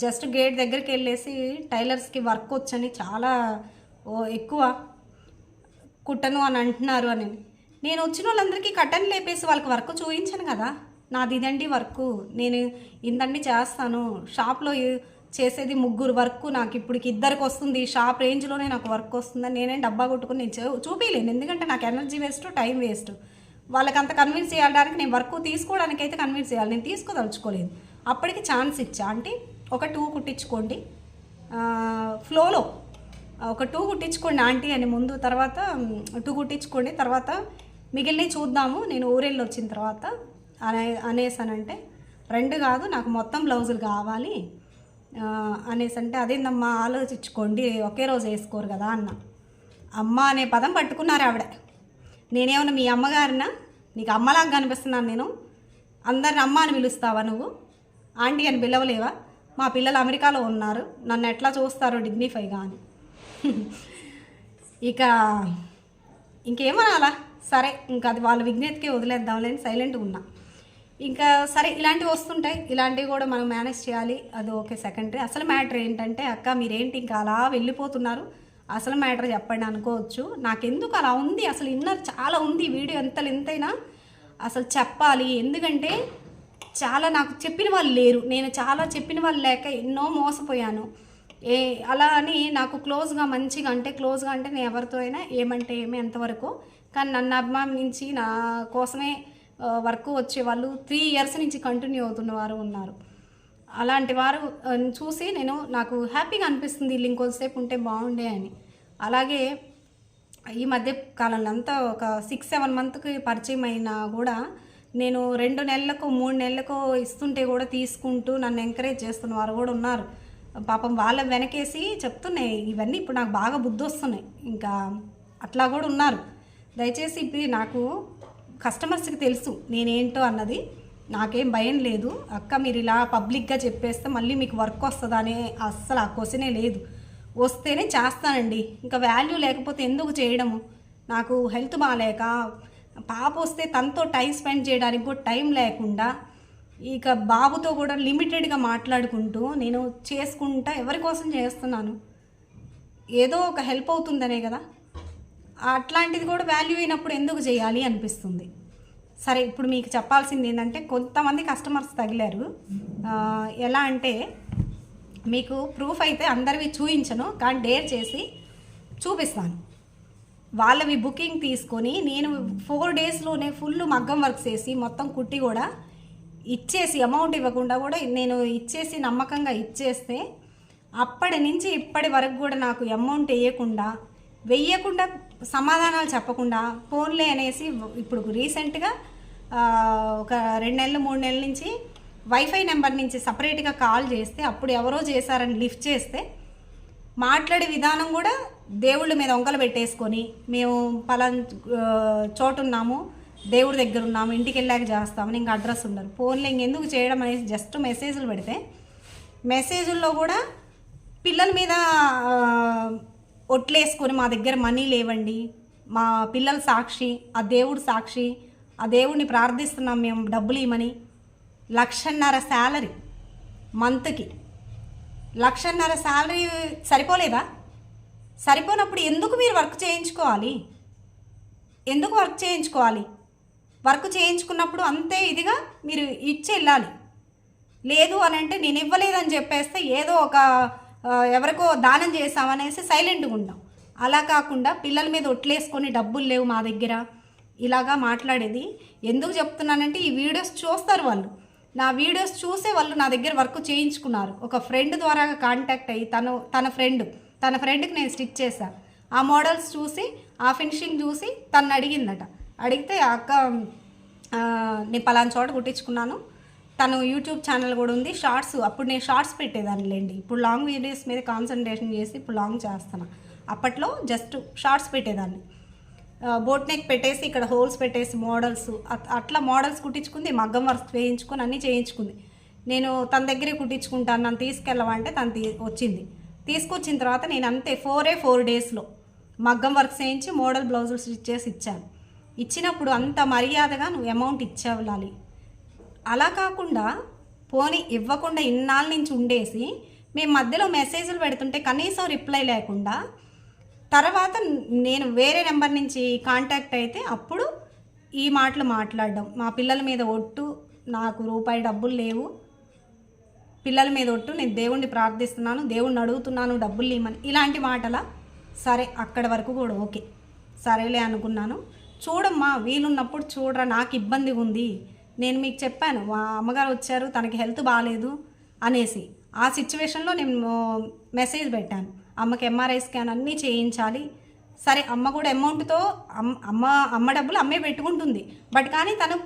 జస్ట్ గేట్ దగ్గరికి వెళ్ళేసి టైలర్స్కి వర్క్ వచ్చని చాలా ఎక్కువ కుట్టను అని అంటున్నారు అని నేను వచ్చిన వాళ్ళందరికీ కట్టని లేపేసి వాళ్ళకి వర్క్ చూపించాను కదా, నాది ఇదండి వర్క్, నేను ఇందండి చేస్తాను, షాప్లో చేసేది 3 వర్క్, నాకు ఇప్పటికి 2కి వస్తుంది, షాప్ రేంజ్లోనే నాకు వర్క్ వస్తుందని నేనేం డబ్బా కొట్టుకుని నేను చూపించలేను, ఎందుకంటే నాకు ఎనర్జీ వేస్ట్, టైం వేస్ట్. వాళ్ళకి అంత కన్విన్స్ చేయడానికి నేను వర్క్ తీసుకోవడానికి అయితే కన్విన్స్ చేయాలి, నేను తీసుకోదలుచుకోలేదు. అప్పటికి ఛాన్స్ ఇచ్చా, అంటే ఒక 2 కుట్టించుకోండి ఫ్లోలో, ఒక 2 కుట్టించుకోండి ఆంటీ అని ముందు, తర్వాత 2 కుట్టించుకోండి, తర్వాత మిగిలినవి చూద్దాము నేను ఊరెళ్ళి వచ్చిన తర్వాత అనేసానంటే 2 కాదు నాకు మొత్తం బ్లౌజులు కావాలి అనేసి అంటే అదేందమ్మా ఆలోచించుకోండి ఒకే రోజు వేసుకోరు కదా అన్న. అమ్మ అనే పదం పట్టుకున్నారు ఆవిడ. నేనేమన్నా మీ అమ్మగారినా? నీకు అమ్మలాగా కనిపిస్తున్నాను నేను? అందరిని అమ్మ అని పిలుస్తావా నువ్వు? ఆంటీ అని పిలవలేవా? మా పిల్లలు అమెరికాలో ఉన్నారు, నన్ను ఎట్లా చూస్తారో డిగ్నిఫైగా అని. ఇక ఇంకేమనాలా, సరే ఇంకా అది వాళ్ళ విజ్ఞతకే వదిలేద్దాంలేని సైలెంట్గా ఉన్నా. ఇంకా సరే ఇలాంటివి వస్తుంటాయి, ఇలాంటివి కూడా మనం మేనేజ్ చేయాలి, అది ఓకే సెకండరీ. అసలు మ్యాటర్ ఏంటంటే అక్క మీరేంటి ఇంకా అలా వెళ్ళిపోతున్నారు, అసలు మ్యాటర్ చెప్పండి అనుకోవచ్చు. నాకెందుకు అలా ఉంది, అసలు ఇన్నర్ చాలా ఉంది, వీడియో ఎంతైనా అసలు చెప్పాలి. ఎందుకంటే చాలా నాకు చెప్పిన వాళ్ళు లేరు, నేను చాలా చెప్పిన వాళ్ళు లేక ఎన్నో మోసపోయాను. అలా అని నాకు క్లోజ్గా మంచిగా క్లోజ్గా అంటే నేను ఎవరితో అయినా ఏమంటే ఏమి ఎంతవరకు, కానీ నన్ను అభిమానించి నా కోసమే వర్క్ వచ్చేవాళ్ళు 3 years నుంచి కంటిన్యూ అవుతున్న వారు ఉన్నారు. అలాంటి వారు చూసి నాకు హ్యాపీగా అనిపిస్తుంది, వీళ్ళు ఇంకొంతసేపు ఉంటే బాగుండే అని. అలాగే ఈ మధ్య కాలంలో అంతా ఒక 6-7 monthsకి పరిచయం అయినా కూడా నేను 2 నెలలకు 3 నెలలకు ఇస్తుంటే కూడా తీసుకుంటూ నన్ను ఎంకరేజ్ చేస్తున్న వారు కూడా ఉన్నారు. పాపం వాళ్ళ వెనకేసి చెప్తున్నాయి ఇవన్నీ, ఇప్పుడు నాకు బాగా బుద్ధి వస్తున్నాయి. ఇంకా అట్లా కూడా ఉన్నారు. దయచేసి ఇప్పుడు నాకు కస్టమర్స్కి తెలుసు నేనేంటో అన్నది, నాకేం భయం లేదు. అక్క మీరు ఇలా పబ్లిక్గా చెప్పేస్తే మళ్ళీ మీకు వర్క్ వస్తుందా అనే అస్సలు ఆ క్వశ్చనే లేదు. వస్తేనే చేస్తానండి, ఇంకా వాల్యూ లేకపోతే ఎందుకు చేయడము. నాకు హెల్త్ బాగాలేక పాప వస్తే తనతో టైం స్పెండ్ చేయడానికి కూడా టైం లేకుండా ఇక బాబుతో కూడా లిమిటెడ్గా మాట్లాడుకుంటూ నేను చేసుకుంటా ఎవరి కోసం చేస్తున్నాను, ఏదో ఒక హెల్ప్ అవుతుందనే కదా. అట్లాంటిది కూడా వాల్యూ అయినప్పుడు ఎందుకు చేయాలి అనిపిస్తుంది. సరే ఇప్పుడు మీకు చెప్పాల్సింది ఏంటంటే కొంతమంది కస్టమర్స్ తగిలారు. ఎలా అంటే మీకు ప్రూఫ్ అయితే అందరివి చూపించను, కానీ డేర్ చేసి చూపిస్తాను. వాళ్ళవి బుకింగ్ తీసుకొని నేను 4 daysలోనే ఫుల్ మగ్గం వర్క్ చేసి మొత్తం కుట్టి కూడా ఇచ్చేసి అమౌంట్ ఇవ్వకుండా కూడా నేను ఇచ్చేసి నమ్మకంగా ఇచ్చేస్తే అప్పటి నుంచి ఇప్పటి వరకు కూడా నాకు అమౌంట్ వెయ్యకుండా సమాధానాలు చెప్పకుండా ఫోన్లే అనేసి ఇప్పుడు రీసెంట్గా ఒక 2 నెలలు 3 నెలల నుంచి వైఫై నెంబర్ నుంచి సపరేట్గా కాల్ చేస్తే అప్పుడు ఎవరో చేశారని లిఫ్ట్ చేస్తే మాట్లాడే విధానం కూడా దేవుళ్ళ మీద వంకలు పెట్టేసుకొని మేము పలానా చోటున్నాము, దేవుడి దగ్గర ఉన్నాము, ఇంటికి వెళ్ళాక చేస్తామని ఇంకా అడ్రస్ ఉండరు. ఫోన్లో ఇంకెందుకు చేయడం అనేసి జస్ట్ మెసేజ్లు పెడితే మెసేజ్ల్లో కూడా పిల్లల మీద ఒట్లేసుకొని మా దగ్గర మనీ లేవండి, మా పిల్లల సాక్షి, ఆ దేవుడు సాక్షి, ఆ దేవుడిని ప్రార్థిస్తున్నాం మేము డబ్బులు ఇవ్వమని. 1,50,000 శాలరీ మంత్కి, 1,50,000 శాలరీ సరిపోలేదా? సరిపోనప్పుడు ఎందుకు మీరు వర్క్ చేయించుకోవాలి? ఎందుకు వర్క్ చేయించుకోవాలి? వర్క్ చేయించుకున్నప్పుడు అంతే ఇదిగా మీరు ఇచ్చి వెళ్ళాలి. లేదు అని అంటే నేను ఇవ్వలేదని చెప్పేస్తే ఏదో ఒక ఎవరికో దానం చేసామనేసి సైలెంట్గా ఉంటాం. అలా కాకుండా పిల్లల మీద ఒట్లేసుకొని డబ్బులు లేవు మా దగ్గర ఇలాగా మాట్లాడేది. ఎందుకు చెప్తున్నానంటే ఈ వీడియోస్ చూస్తారు వాళ్ళు, నా వీడియోస్ చూసే వాళ్ళు నా దగ్గర వర్క్ చేయించుకున్నారు. ఒక ఫ్రెండ్ ద్వారా కాంటాక్ట్ అయ్యి తన ఫ్రెండ్కి నేను స్టిచ్ చేశాను. ఆ మోడల్స్ చూసి ఆ ఫినిషింగ్ చూసి తను అడిగిందట. అడిగితే అక్క నేను పలానా చోట కుట్టించుకున్నాను, తను యూట్యూబ్ ఛానల్ కూడా ఉంది, షార్ట్స్ అప్పుడు నేను షార్ట్స్ పెట్టేదానిలేండి, ఇప్పుడు లాంగ్ వీడియోస్ మీద కాన్సన్ట్రేషన్ చేసి ఇప్పుడు లాంగ్ చేస్తాను. అప్పట్లో జస్ట్ షార్ట్స్ పెట్టేదాన్ని, బోట్ నెక్ పెట్టేసి ఇక్కడ హోల్స్ పెట్టేసి మోడల్స్ అట్లా మోడల్స్ కుట్టించుకుంది, మగ్గం వర్క్ వేయించుకొని అన్నీ చేయించుకుంది. నేను తన దగ్గరే కుట్టించుకుంటాను, నన్ను తీసుకెళ్ళమంటే తను వచ్చింది. తీసుకొచ్చిన తర్వాత నేను అంతే 4 daysలో మగ్గం వర్క్ చేయించి మోడల్ బ్లౌజులు స్టిచ్ చేసి ఇచ్చాను. ఇచ్చినప్పుడు అంత మర్యాదగా నువ్వు అమౌంట్ ఇచ్చేవ్వాలి. అలా కాకుండా పోనీ ఇవ్వకుండా ఇన్నాళ్ళ నుంచి ఉండేసి మేము మధ్యలో మెసేజ్లు పెడుతుంటే కనీసం రిప్లై లేకుండా తర్వాత నేను వేరే నెంబర్ నుంచి కాంటాక్ట్ అయితే అప్పుడు ఈ మాటలు మాట్లాడడం, మా పిల్లల మీద ఒట్టు, నాకు రూపాయి డబ్బులు లేవు, పిల్లల మీద ఒట్టు, నేను దేవుణ్ణి ప్రార్థిస్తున్నాను, దేవుణ్ణి అడుగుతున్నాను డబ్బులు ఇవ్వమని, ఇలాంటి మాటల. సరే అక్కడి వరకు కూడా ఓకే, సరేలే అనుకున్నాను. చూడమ్మా వీలున్నప్పుడు చూడరా, నాకు ఇబ్బంది ఉంది, నేను మీకు చెప్పాను మా అమ్మగారు వచ్చారు తనకి హెల్త్ బాగాలేదు అనేసి. ఆ సిచ్యువేషన్లో నేను మెసేజ్ పెట్టాను, అమ్మకి MRI స్కాన్ అన్నీ చేయించాలి. సరే అమ్మ కూడా అమౌంట్తో అమ్మ డబ్బులు అమ్మే పెట్టుకుంటుంది, బట్ కానీ తను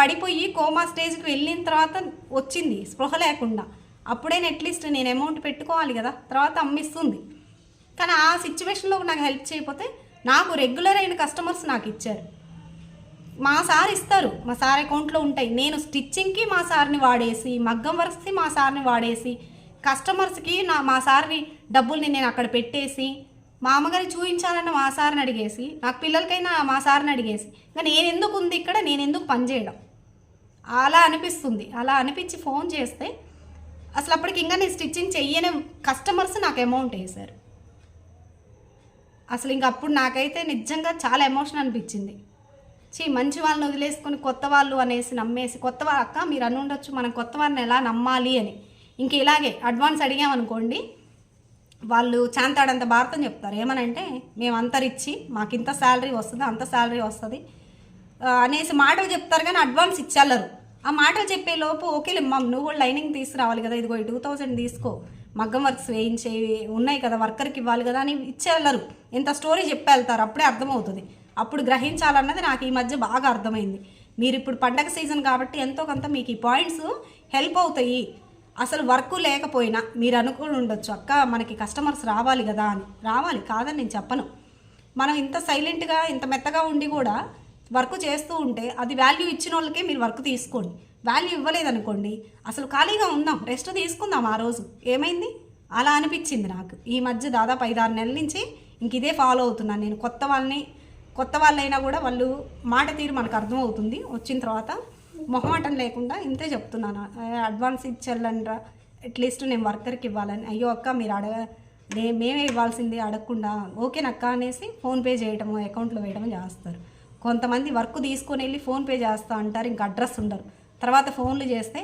పడిపోయి కోమా స్టేజ్కి వెళ్ళిన తర్వాత వచ్చింది స్పృహ లేకుండా. అప్పుడైనా అట్లీస్ట్ నేను అమౌంట్ పెట్టుకోవాలి కదా, తర్వాత అమ్మిస్తుంది. కానీ ఆ సిచ్యువేషన్లో నాకు హెల్ప్ చేయకపోతే నాకు రెగ్యులర్ అయిన కస్టమర్స్ నాకు ఇచ్చారు. మా సార్ ఇస్తారు, మా సార్ అకౌంట్లో ఉంటాయి. నేను స్టిచ్చింగ్కి మా సార్ని వాడేసి, మగ్గం వర్క్స్కి మా సార్ని వాడేసి, కస్టమర్స్కి మా సార్ని డబ్బుల్ని నేను అక్కడ పెట్టేసి, మా అమ్మగారి చూపించాలన్న మా సార్ని అడిగేసి, నాకు పిల్లలకైనా మా సార్ని అడిగేసి, ఇంకా నేను ఎందుకు ఉంది ఇక్కడ, నేను ఎందుకు పనిచేయడం అలా అనిపిస్తుంది. అలా అనిపించి ఫోన్ చేస్తే అసలు అప్పటికి ఇంకా నేను స్టిచ్చింగ్ చెయ్యని కస్టమర్స్ నాకు అమౌంట్ వేశారు. అసలు ఇంక అప్పుడు నాకైతే నిజంగా చాలా ఎమోషన్ అనిపించింది. మంచి వాళ్ళని వదిలేసుకొని కొత్త వాళ్ళు అనేసి నమ్మేసి, కొత్త వాళ్ళు అక్క మీరు అని ఉండొచ్చు మనం కొత్త వాళ్ళని ఎలా నమ్మాలి అని. ఇంక ఇలాగే అడ్వాన్స్ అడిగామనుకోండి, వాళ్ళు చాంతాడంత భారతం చెప్తారు. ఏమనంటే మేము అంత రిచ్చి, మాకు ఇంత శాలరీ వస్తుంది, అంత శాలరీ వస్తుంది అనేసి మాటలు చెప్తారు, కానీ అడ్వాన్స్ ఇచ్చేళ్ళరు. ఆ మాటలు చెప్పే లోపు ఓకేలే నువ్వు కూడా లైనింగ్ తీసుకురావాలి కదా, ఇదిగో 2000 తీసుకో, మగ్గం వర్క్స్ వేయించే ఉన్నాయి కదా, వర్కర్కి ఇవ్వాలి కదా అని ఇచ్చేళ్ళరు. ఇంత స్టోరీ చెప్పేళ్తారు. అప్పుడే అర్థమవుతుంది. అప్పుడు గ్రహించాలన్నది నాకు ఈ మధ్య బాగా అర్థమైంది. మీరు ఇప్పుడు పండగ సీజన్ కాబట్టి ఎంతో కొంత మీకు ఈ పాయింట్స్ హెల్ప్ అవుతాయి. అసలు వర్క్ లేకపోయినా మీరు అనుకుని ఉండొచ్చు, అక్క మనకి కస్టమర్స్ రావాలి కదా అని. రావాలి, కాదని నేను చెప్పను. మనం ఇంత సైలెంట్గా ఇంత మెత్తగా ఉండి కూడా వర్క్ చేస్తూ ఉంటే అది వాల్యూ ఇచ్చిన వాళ్ళకే మీరు వర్క్ తీసుకోండి. వాల్యూ ఇవ్వలేదనుకోండి, అసలు ఖాళీగా ఉందాం, రెస్ట్ తీసుకుందాం. ఆ రోజు ఏమైంది అలా అనిపించింది నాకు. ఈ మధ్య దాదాపు 5-6 నెలల నుంచి ఇంక ఇదే ఫాలో అవుతున్నాను నేను. కొత్త వాళ్ళైనా కూడా వాళ్ళు మాట తీరు మనకు అర్థమవుతుంది. వచ్చిన తర్వాత మొహమాటం లేకుండా ఇంతే చెప్తున్నాను, అడ్వాన్స్ ఇచ్చేళ్ళండ్రా, అట్లీస్ట్ నేను వర్కర్కి ఇవ్వాలని. అయ్యో అక్క మీరు మేమే ఇవ్వాల్సింది అడగకుండా ఓకేనక్క అనేసి ఫోన్పే చేయటము, అకౌంట్లో వేయడము చేస్తారు. కొంతమంది వర్క్ తీసుకొని వెళ్ళి ఫోన్పే చేస్తా అంటారు, ఇంకా అడ్రస్ ఉండరు. తర్వాత ఫోన్లు చేస్తే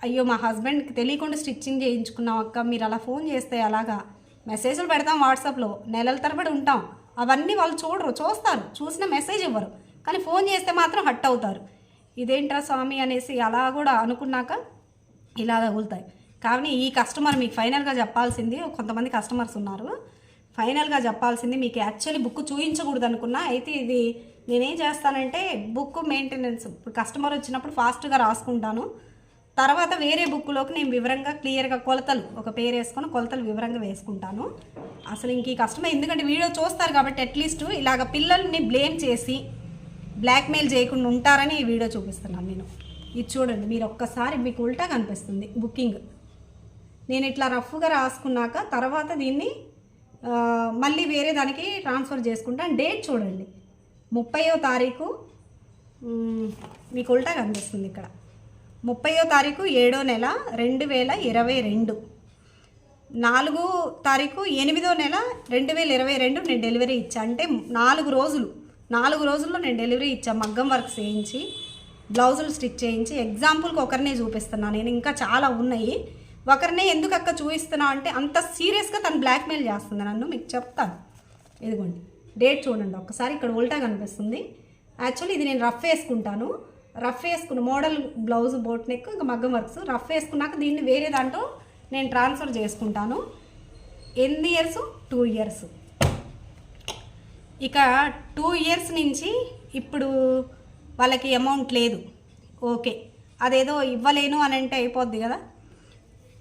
అయ్యో మా హస్బెండ్కి తెలియకుండా స్టిచ్చింగ్ చేయించుకున్నాం అక్క, మీరు అలా ఫోన్ చేస్తే అలాగా. మెసేజ్లు పెడతాం వాట్సాప్లో, నెలల తరబడి ఉంటాం, అవన్నీ వాళ్ళు చూస్తారు, చూసిన మెసేజ్ ఇవ్వరు, కానీ ఫోన్ చేస్తే మాత్రం హట్ అవుతారు. ఇదేంట్రా స్వామి అనేసి అలా కూడా అనుకున్నాక ఇలా తగులుతాయి. కానీ ఈ కస్టమర్ మీకు ఫైనల్గా చెప్పాల్సింది, కొంతమంది కస్టమర్స్ ఉన్నారు, ఫైనల్గా చెప్పాల్సింది మీకు యాక్చువల్లీ బుక్ చూపించకూడదు అనుకున్నా. అయితే ఇది నేనేం చేస్తానంటే బుక్ మెయింటెనెన్స్, కస్టమర్ వచ్చినప్పుడు ఫాస్ట్గా రాసుకుంటాను, తర్వాత వేరే బుక్లోకి నేను వివరంగా క్లియర్గా కొలతలు ఒక పేరు వేసుకొని కొలతలు వివరంగా వేసుకుంటాను. అసలు ఇంక ఈ కస్టమర్ ఎందుకంటే వీడియో చూస్తారు కాబట్టి అట్లీస్ట్ ఇలాగ పిల్లల్ని బ్లేమ్ చేసి బ్లాక్మెయిల్ చేయకుండా ఉంటారని ఈ వీడియో చూపిస్తున్నాను నేను. ఇది చూడండి, మీరు ఒక్కసారి మీకు ఉల్టా కనిపిస్తుంది బుకింగ్. నేను ఇట్లా రఫ్గా రాసుకున్నాక తర్వాత దీన్ని మళ్ళీ వేరే దానికి ట్రాన్స్ఫర్ చేసుకుంటాను. డేట్ చూడండి, 30వ తారీఖు, మీకు ఉల్టా కనిపిస్తుంది ఇక్కడ, 30వ తారీఖు 7వ నెల 2022, 4వ తారీఖు 8వ నెల 2022 నేను డెలివరీ ఇచ్చా. అంటే 4 రోజుల్లో నేను డెలివరీ ఇచ్చా. మగ్గం వర్క్స్ చేయించి, బ్లౌజులు స్టిచ్ చేయించి. ఎగ్జాంపుల్కి ఒకరినే చూపిస్తున్నాను నేను, ఇంకా చాలా ఉన్నాయి. ఒకరినే ఎందుకు అక్క చూపిస్తున్నా అంటే అంత సీరియస్గా తను బ్లాక్మెయిల్ చేస్తుంది నన్ను, మీకు చెప్తాను. ఇదిగోండి డేట్ చూడండి ఒక్కసారి, ఇక్కడ ఉల్టా కనిపిస్తుంది. యాక్చువల్లీ ఇది నేను రఫ్ వేసుకుంటాను, రఫ్ వేసుకున్న మోడల్ బ్లౌజ్ బోట్ నెక్ ఇంకా మగ్గం వర్క్స్ రఫ్ వేసుకున్నాక దీన్ని వేరే దాంట్లో నేను ట్రాన్స్ఫర్ చేసుకుంటాను. ఎన్ని ఇయర్స్? 2 ఇయర్స్. ఇక 2 ఇయర్స్ నుంచి ఇప్పుడు వాళ్ళకి అమౌంట్ లేదు, ఓకే, అదేదో ఇవ్వలేను అని అంటే అయిపోద్ది కదా.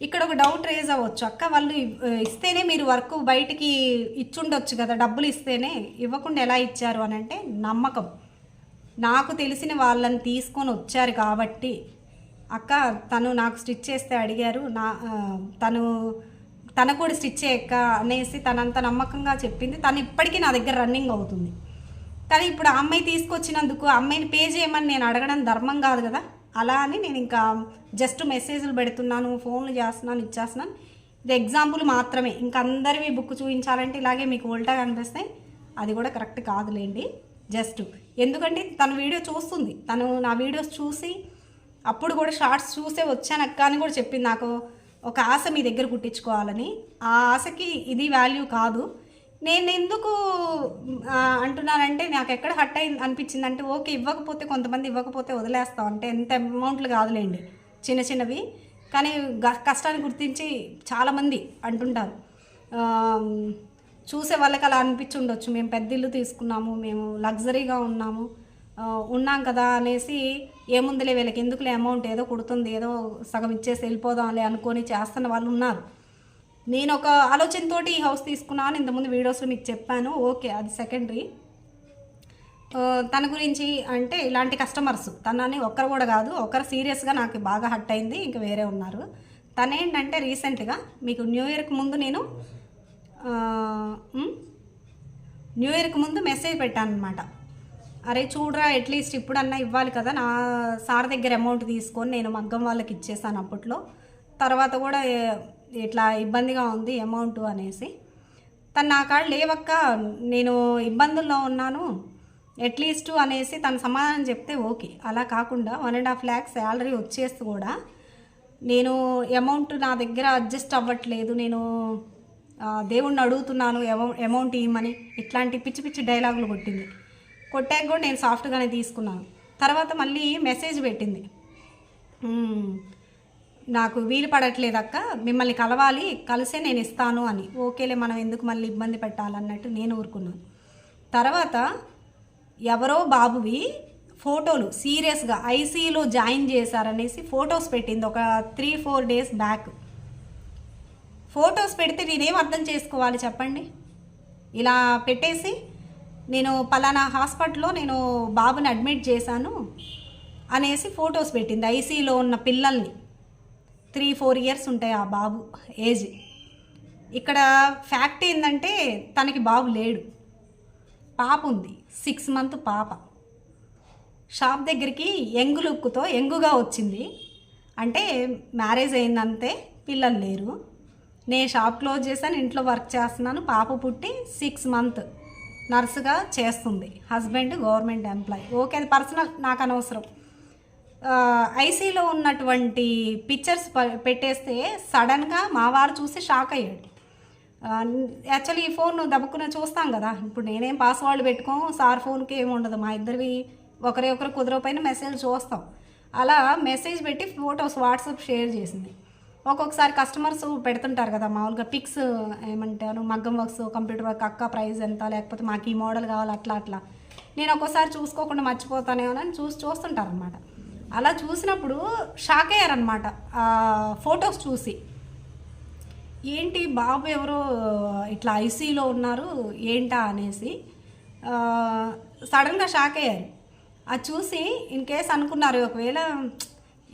ఇక్కడ ఒక డౌట్ రేజ్ అవ్వచ్చు, అక్క వాళ్ళు ఇస్తేనే మీరు వర్క్ బయటికి ఇచ్చుండొచ్చు కదా, డబ్బులు ఇస్తేనే, ఇవ్వకుండా ఎలా ఇచ్చారు అని అంటే నమ్మకం. నాకు తెలిసిన వాళ్ళని తీసుకొని వచ్చారు కాబట్టి, అక్క తను నాకు స్టిచ్ చేస్తే అడిగారు, తను కూడా స్టిచ్ చేయక్క అనేసి తనంత నమ్మకంగా చెప్పింది. తను ఇప్పటికీ నా దగ్గర రన్నింగ్ అవుతుంది. కానీ ఇప్పుడు ఆ అమ్మాయి తీసుకొచ్చినందుకు ఆ అమ్మాయిని పే చేయమని నేను అడగడం ధర్మం కాదు కదా. అలా అని నేను ఇంకా జస్ట్ మెసేజ్లు పెడుతున్నాను, ఫోన్లు చేస్తున్నాను, ఇచ్చేస్తున్నాను. ఇది ఎగ్జాంపుల్ మాత్రమే. ఇంకా అందరివి బుక్ చూపించాలంటే ఇలాగే మీకు ఉల్టా కనిపిస్తాయి, అది కూడా కరెక్ట్ కాదులేండి. జస్ట్ ఎందుకంటే తన వీడియో చూస్తుంది, తను నా వీడియోస్ చూసి అప్పుడు కూడా షార్ట్స్ చూసే వచ్చానక్క అని కూడా చెప్పింది. నాకు ఒక ఆశ మీ దగ్గర కుట్టించుకోవాలని, ఆ ఆశకి ఇది వాల్యూ కాదు. నేను ఎందుకు అంటున్నానంటే నాకు ఎక్కడ హట్ అనిపించిందంటే, ఓకే ఇవ్వకపోతే కొంతమంది ఇవ్వకపోతే వదిలేస్తాం అంటే ఎంత అమౌంట్లు కాదులేండి, చిన్న చిన్నవి, కానీ కష్టాన్ని గుర్తించి చాలామంది అంటుంటారు. చూసే వాళ్ళకి అలా అనిపించి ఉండొచ్చు, మేము పెద్ద ఇల్లు తీసుకున్నాము, మేము లగ్జరీగా ఉన్నాం కదా అనేసి ఏముందిలే వీళ్ళకి ఎందుకులే అమౌంట్, ఏదో కుడుతుంది, ఏదో సగం ఇచ్చేసి వెళ్ళిపోదాంలే అనుకొని చేస్తున్న వాళ్ళు ఉన్నారు. నేను ఒక ఆలోచనతోటి ఈ హౌస్ తీసుకున్నాను, ఇంతకుముందు వీడియోస్లో మీకు చెప్పాను, ఓకే అది సెకండరీ. తన గురించి అంటే ఇలాంటి కస్టమర్స్, తనని ఒక్కరు కూడా కాదు, ఒకరు సీరియస్గా నాకు బాగా హట్ అయింది, ఇంకా వేరే ఉన్నారు. తనేంటంటే రీసెంట్గా మీకు న్యూ ఇయర్కి ముందు మెసేజ్ పెట్టాను అనమాట. అరే చూడరా అట్లీస్ట్ ఇప్పుడన్నా ఇవ్వాలి కదా, నా సార్ దగ్గర అమౌంట్ తీసుకొని నేను మగ్గం వాళ్ళకి ఇచ్చేసాను అప్పట్లో, తర్వాత కూడా ఇట్లా ఇబ్బందిగా ఉంది అమౌంట్ అనేసి. తను నా కాడ లేవక్క నేను ఇబ్బందుల్లో ఉన్నాను అట్లీస్ట్ అనేసి తను సమాధానం చెప్తే ఓకే. అలా కాకుండా 1.5 lakhs శాలరీ వచ్చేస్తూ కూడా నేను అమౌంట్ నా దగ్గర అడ్జస్ట్ అవ్వట్లేదు, నేను దేవుణ్ణి అడుగుతున్నాను అమౌంట్ ఇవ్వమని, ఇట్లాంటి పిచ్చి పిచ్చి డైలాగులు కొట్టాక కూడా నేను సాఫ్ట్గానే తీసుకున్నాను. తర్వాత మళ్ళీ మెసేజ్ పెట్టింది, నాకు వీలు పడట్లేదు అక్క, మిమ్మల్ని కలవాలి, కలిసే నేను ఇస్తాను అని. ఓకేలే మనం ఎందుకు మళ్ళీ ఇబ్బంది పెట్టాలన్నట్టు నేను ఊరుకున్నాను. తర్వాత ఎవరో బాబువి ఫోటోలు సీరియస్గా ఐసీయూలో జాయిన్ చేశారనేసి ఫొటోస్ పెట్టింది ఒక 3-4 days బ్యాక్. ఫొటోస్ పెడితే నేనేం అర్థం చేసుకోవాలి చెప్పండి? ఇలా పెట్టేసి నేను పలానా హాస్పిటల్లో నేను బాబుని అడ్మిట్ చేశాను అనేసి ఫొటోస్ పెట్టింది. ఐసీయూలో ఉన్న పిల్లల్ని 3-4 years ఉంటాయి ఆ బాబు ఏజ్. ఇక్కడ ఫ్యాక్ట్ ఏంటంటే తనకి బాబు లేడు, పాప ఉంది, 6 month పాప. షాప్ దగ్గరికి యంగ్ లుక్తో యంగుగా వచ్చింది, అంటే మ్యారేజ్ అయిందంతే, పిల్లలు లేరు. నేను షాప్ క్లోజ్ చేశాను, ఇంట్లో వర్క్ చేస్తున్నాను, పాప పుట్టి 6 month నర్సుగా చేస్తుంది, హస్బెండ్ గవర్నమెంట్ ఎంప్లాయ్. ఓకే అది పర్సనల్, నాకు అనవసరం. ఐసీలో ఉన్నటువంటి పిక్చర్స్ పెట్టేస్తే సడన్గా మా వారు చూసి షాక్ అయ్యాడు. యాక్చువల్లీ ఈ ఫోన్ దబ్బుకున్న చూస్తాం కదా, ఇప్పుడు నేనేం పాస్వర్డ్ పెట్టుకోము, సార్ ఫోన్కి ఏమి ఉండదు, మా ఇద్దరివి ఒకరు కుదరపోయిన మెసేజ్ చూస్తాం. అలా మెసేజ్ పెట్టి ఫొటోస్ వాట్సాప్ షేర్ చేసింది. ఒక్కొక్కసారి కస్టమర్స్ పెడుతుంటారు కదా మామూలుగా పిక్స్, ఏమంటారు మగ్గం వర్క్స్, కంప్యూటర్ వర్క్, అక్క ప్రైస్ ఎంత, లేకపోతే మాకు ఈ మోడల్ కావాలి, అట్లా నేను ఒక్కోసారి చూసుకోకుండా మర్చిపోతానేమో అని చూస్తుంటారు అనమాట. అలా చూసినప్పుడు షాక్ అయ్యారనమాట ఆ ఫొటోస్ చూసి. ఏంటి బాబు ఎవరో ఇట్లా ఐసీలో ఉన్నారు ఏంటా అనేసి సడన్గా షాక్ అయ్యారు. అది చూసి ఇన్ కేస్ అనుకున్నారు ఒకవేళ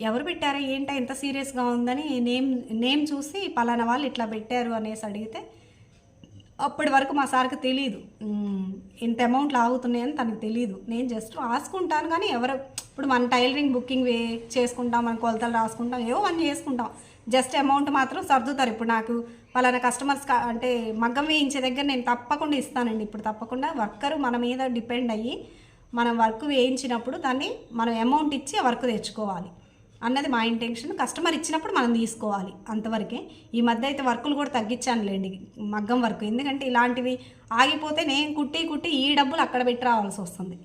ఎవరు పెట్టారు ఏంటా ఇంత సీరియస్గా ఉందని నేమ్ చూసి పలానా వాళ్ళు ఇట్లా పెట్టారు అనేసి అడిగితే అప్పటి వరకు మా సార్కి తెలీదు ఇంత అమౌంట్లు ఆగుతున్నాయని తనకు తెలీదు. నేను జస్ట్ రాసుకుంటాను కానీ ఎవరు ఇప్పుడు మన టైలరింగ్ బుకింగ్ చేసుకుంటాం, మన కొలతలు రాసుకుంటాం, ఏవో అన్నీ చేసుకుంటాం, జస్ట్ అమౌంట్ మాత్రం సర్దుతారు. ఇప్పుడు నాకు పలానా కస్టమర్స్ అంటే మగ్గం వేయించే దగ్గర నేను తప్పకుండా ఇస్తానండి. ఇప్పుడు తప్పకుండా వర్కరు మన మీద డిపెండ్ అయ్యి మనం వర్క్ వేయించినప్పుడు దాన్ని మనం అమౌంట్ ఇచ్చి ఆ వర్క్ తెచ్చుకోవాలి అన్నది మా ఇంటెన్షన్. కస్టమర్ ఇచ్చినప్పుడు మనం తీసుకోవాలి, అంతవరకే. ఈ మధ్య అయితే వర్కులు కూడా తగ్గించానులేండి మగ్గం వర్క్, ఎందుకంటే ఇలాంటివి ఆగిపోతే నేను కుట్టి ఈ డబ్బులు అక్కడ పెట్టి రావాల్సి వస్తుంది.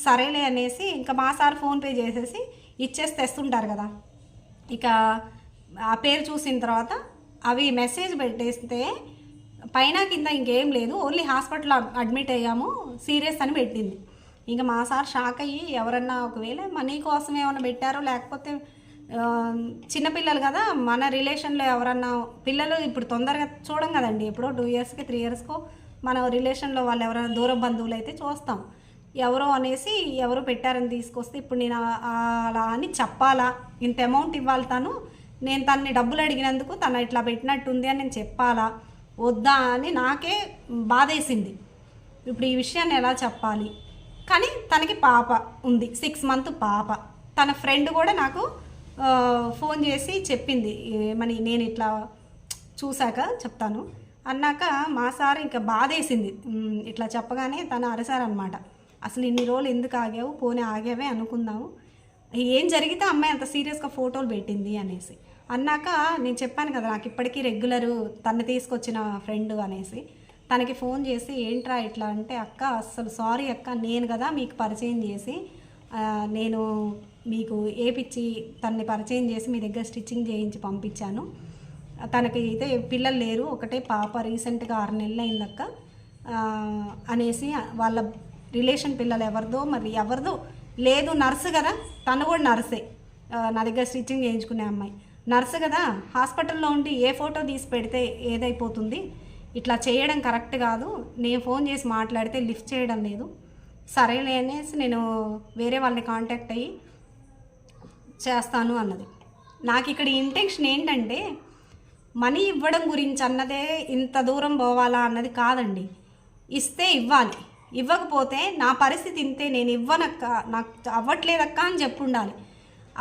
సరేలే అనేసి ఇంకా మా సార్ ఫోన్పే చేసేసి ఇచ్చేసి తెస్తుంటారు కదా. ఇక ఆ పేరు చూసిన తర్వాత అవి మెసేజ్ పెట్టేస్తే పైన కింద ఇంకేం లేదు, ఓన్లీ హాస్పిటల్లో అడ్మిట్ అయ్యాము సీరియస్ అని పెట్టింది. ఇంకా మా సార్ షాక్ అయ్యి ఎవరన్నా ఒకవేళ మనీ కోసం ఏమైనా పెట్టారో, లేకపోతే చిన్నపిల్లలు కదా మన రిలేషన్లో ఎవరన్నా పిల్లలు ఇప్పుడు తొందరగా చూడం కదండి, ఎప్పుడో 2 yearsకి 3 yearsకో మన రిలేషన్లో వాళ్ళు ఎవరైనా దూర బంధువులు అయితే చూస్తాం. ఎవరో అనేసి ఎవరో పెట్టారని తీసుకొస్తే ఇప్పుడు నేను అలా అని చెప్పాలా, ఇంత అమౌంట్ ఇవ్వాలి నేను తనని డబ్బులు అడిగినందుకు తను ఇట్లా పెట్టినట్టుంది అని నేను చెప్పాలా వద్దా అని నాకే బాధేసింది. ఇప్పుడు ఈ విషయాన్ని ఎలా చెప్పాలి? కానీ తనకి పాప ఉంది, 6 month పాప. తన ఫ్రెండ్ కూడా నాకు ఫోన్ చేసి చెప్పింది ఏమని, నేను ఇట్లా చూశాక చెప్తాను అన్నాక మా సార్ ఇంకా బాధేసింది. ఇట్లా చెప్పగానే తను అరసారనమాట, అసలు ఇన్ని రోజులు ఎందుకు ఆగావు, పోనీ ఆగావే అనుకుందాము, ఏం జరిగితే అమ్మాయి అంత సీరియస్గా ఫోటోలు పెట్టింది అనేసి అన్నాక నేను చెప్పాను కదా నాకు ఇప్పటికీ రెగ్యులరు తను తీసుకొచ్చిన ఫ్రెండ్ అనేసి. తనకి ఫోన్ చేసి ఏంట్రా ఇట్లా అంటే, అక్క అస్సలు సారీ అక్క, నేను కదా మీకు పరిచయం చేసి నేను మీకు ఏపిచ్చి తనని పరిచయం చేసి మీ దగ్గర స్టిచ్చింగ్ చేయించి పంపించాను, తనకి అయితే పిల్లలు లేరు, ఒకటే పాప, రీసెంట్గా 6 నెలలు అయిందక్క అనేసి వాళ్ళ రిలేషన్ పిల్లలు ఎవరిదో లేదు, నర్సు కదా, తను కూడా నర్సే, నా దగ్గర స్టిచ్చింగ్ చేయించుకునే అమ్మాయి నర్సు కదా, హాస్పిటల్లో ఉండి ఏ ఫోటో తీసి పెడితే ఏదైపోతుంది, ఇట్లా చేయడం కరెక్ట్ కాదు, నేను ఫోన్ చేసి మాట్లాడితే లిఫ్ట్ చేయడం లేదు, సరేలే అనేసి నేను వేరే వాళ్ళని కాంటాక్ట్ అయ్యి చేస్తాను అన్నది. నాకు ఇక్కడ ఇంటెన్షన్ ఏంటంటే మనీ ఇవ్వడం గురించి అన్నదే ఇంత దూరం పోవాలా అన్నది కాదండి, ఇస్తే ఇవ్వాలి, ఇవ్వకపోతే నా పరిస్థితి ఇంతే, నేను ఇవ్వనక్క, నాకు అవ్వట్లేదక్క అని చెప్పు ఉండాలి.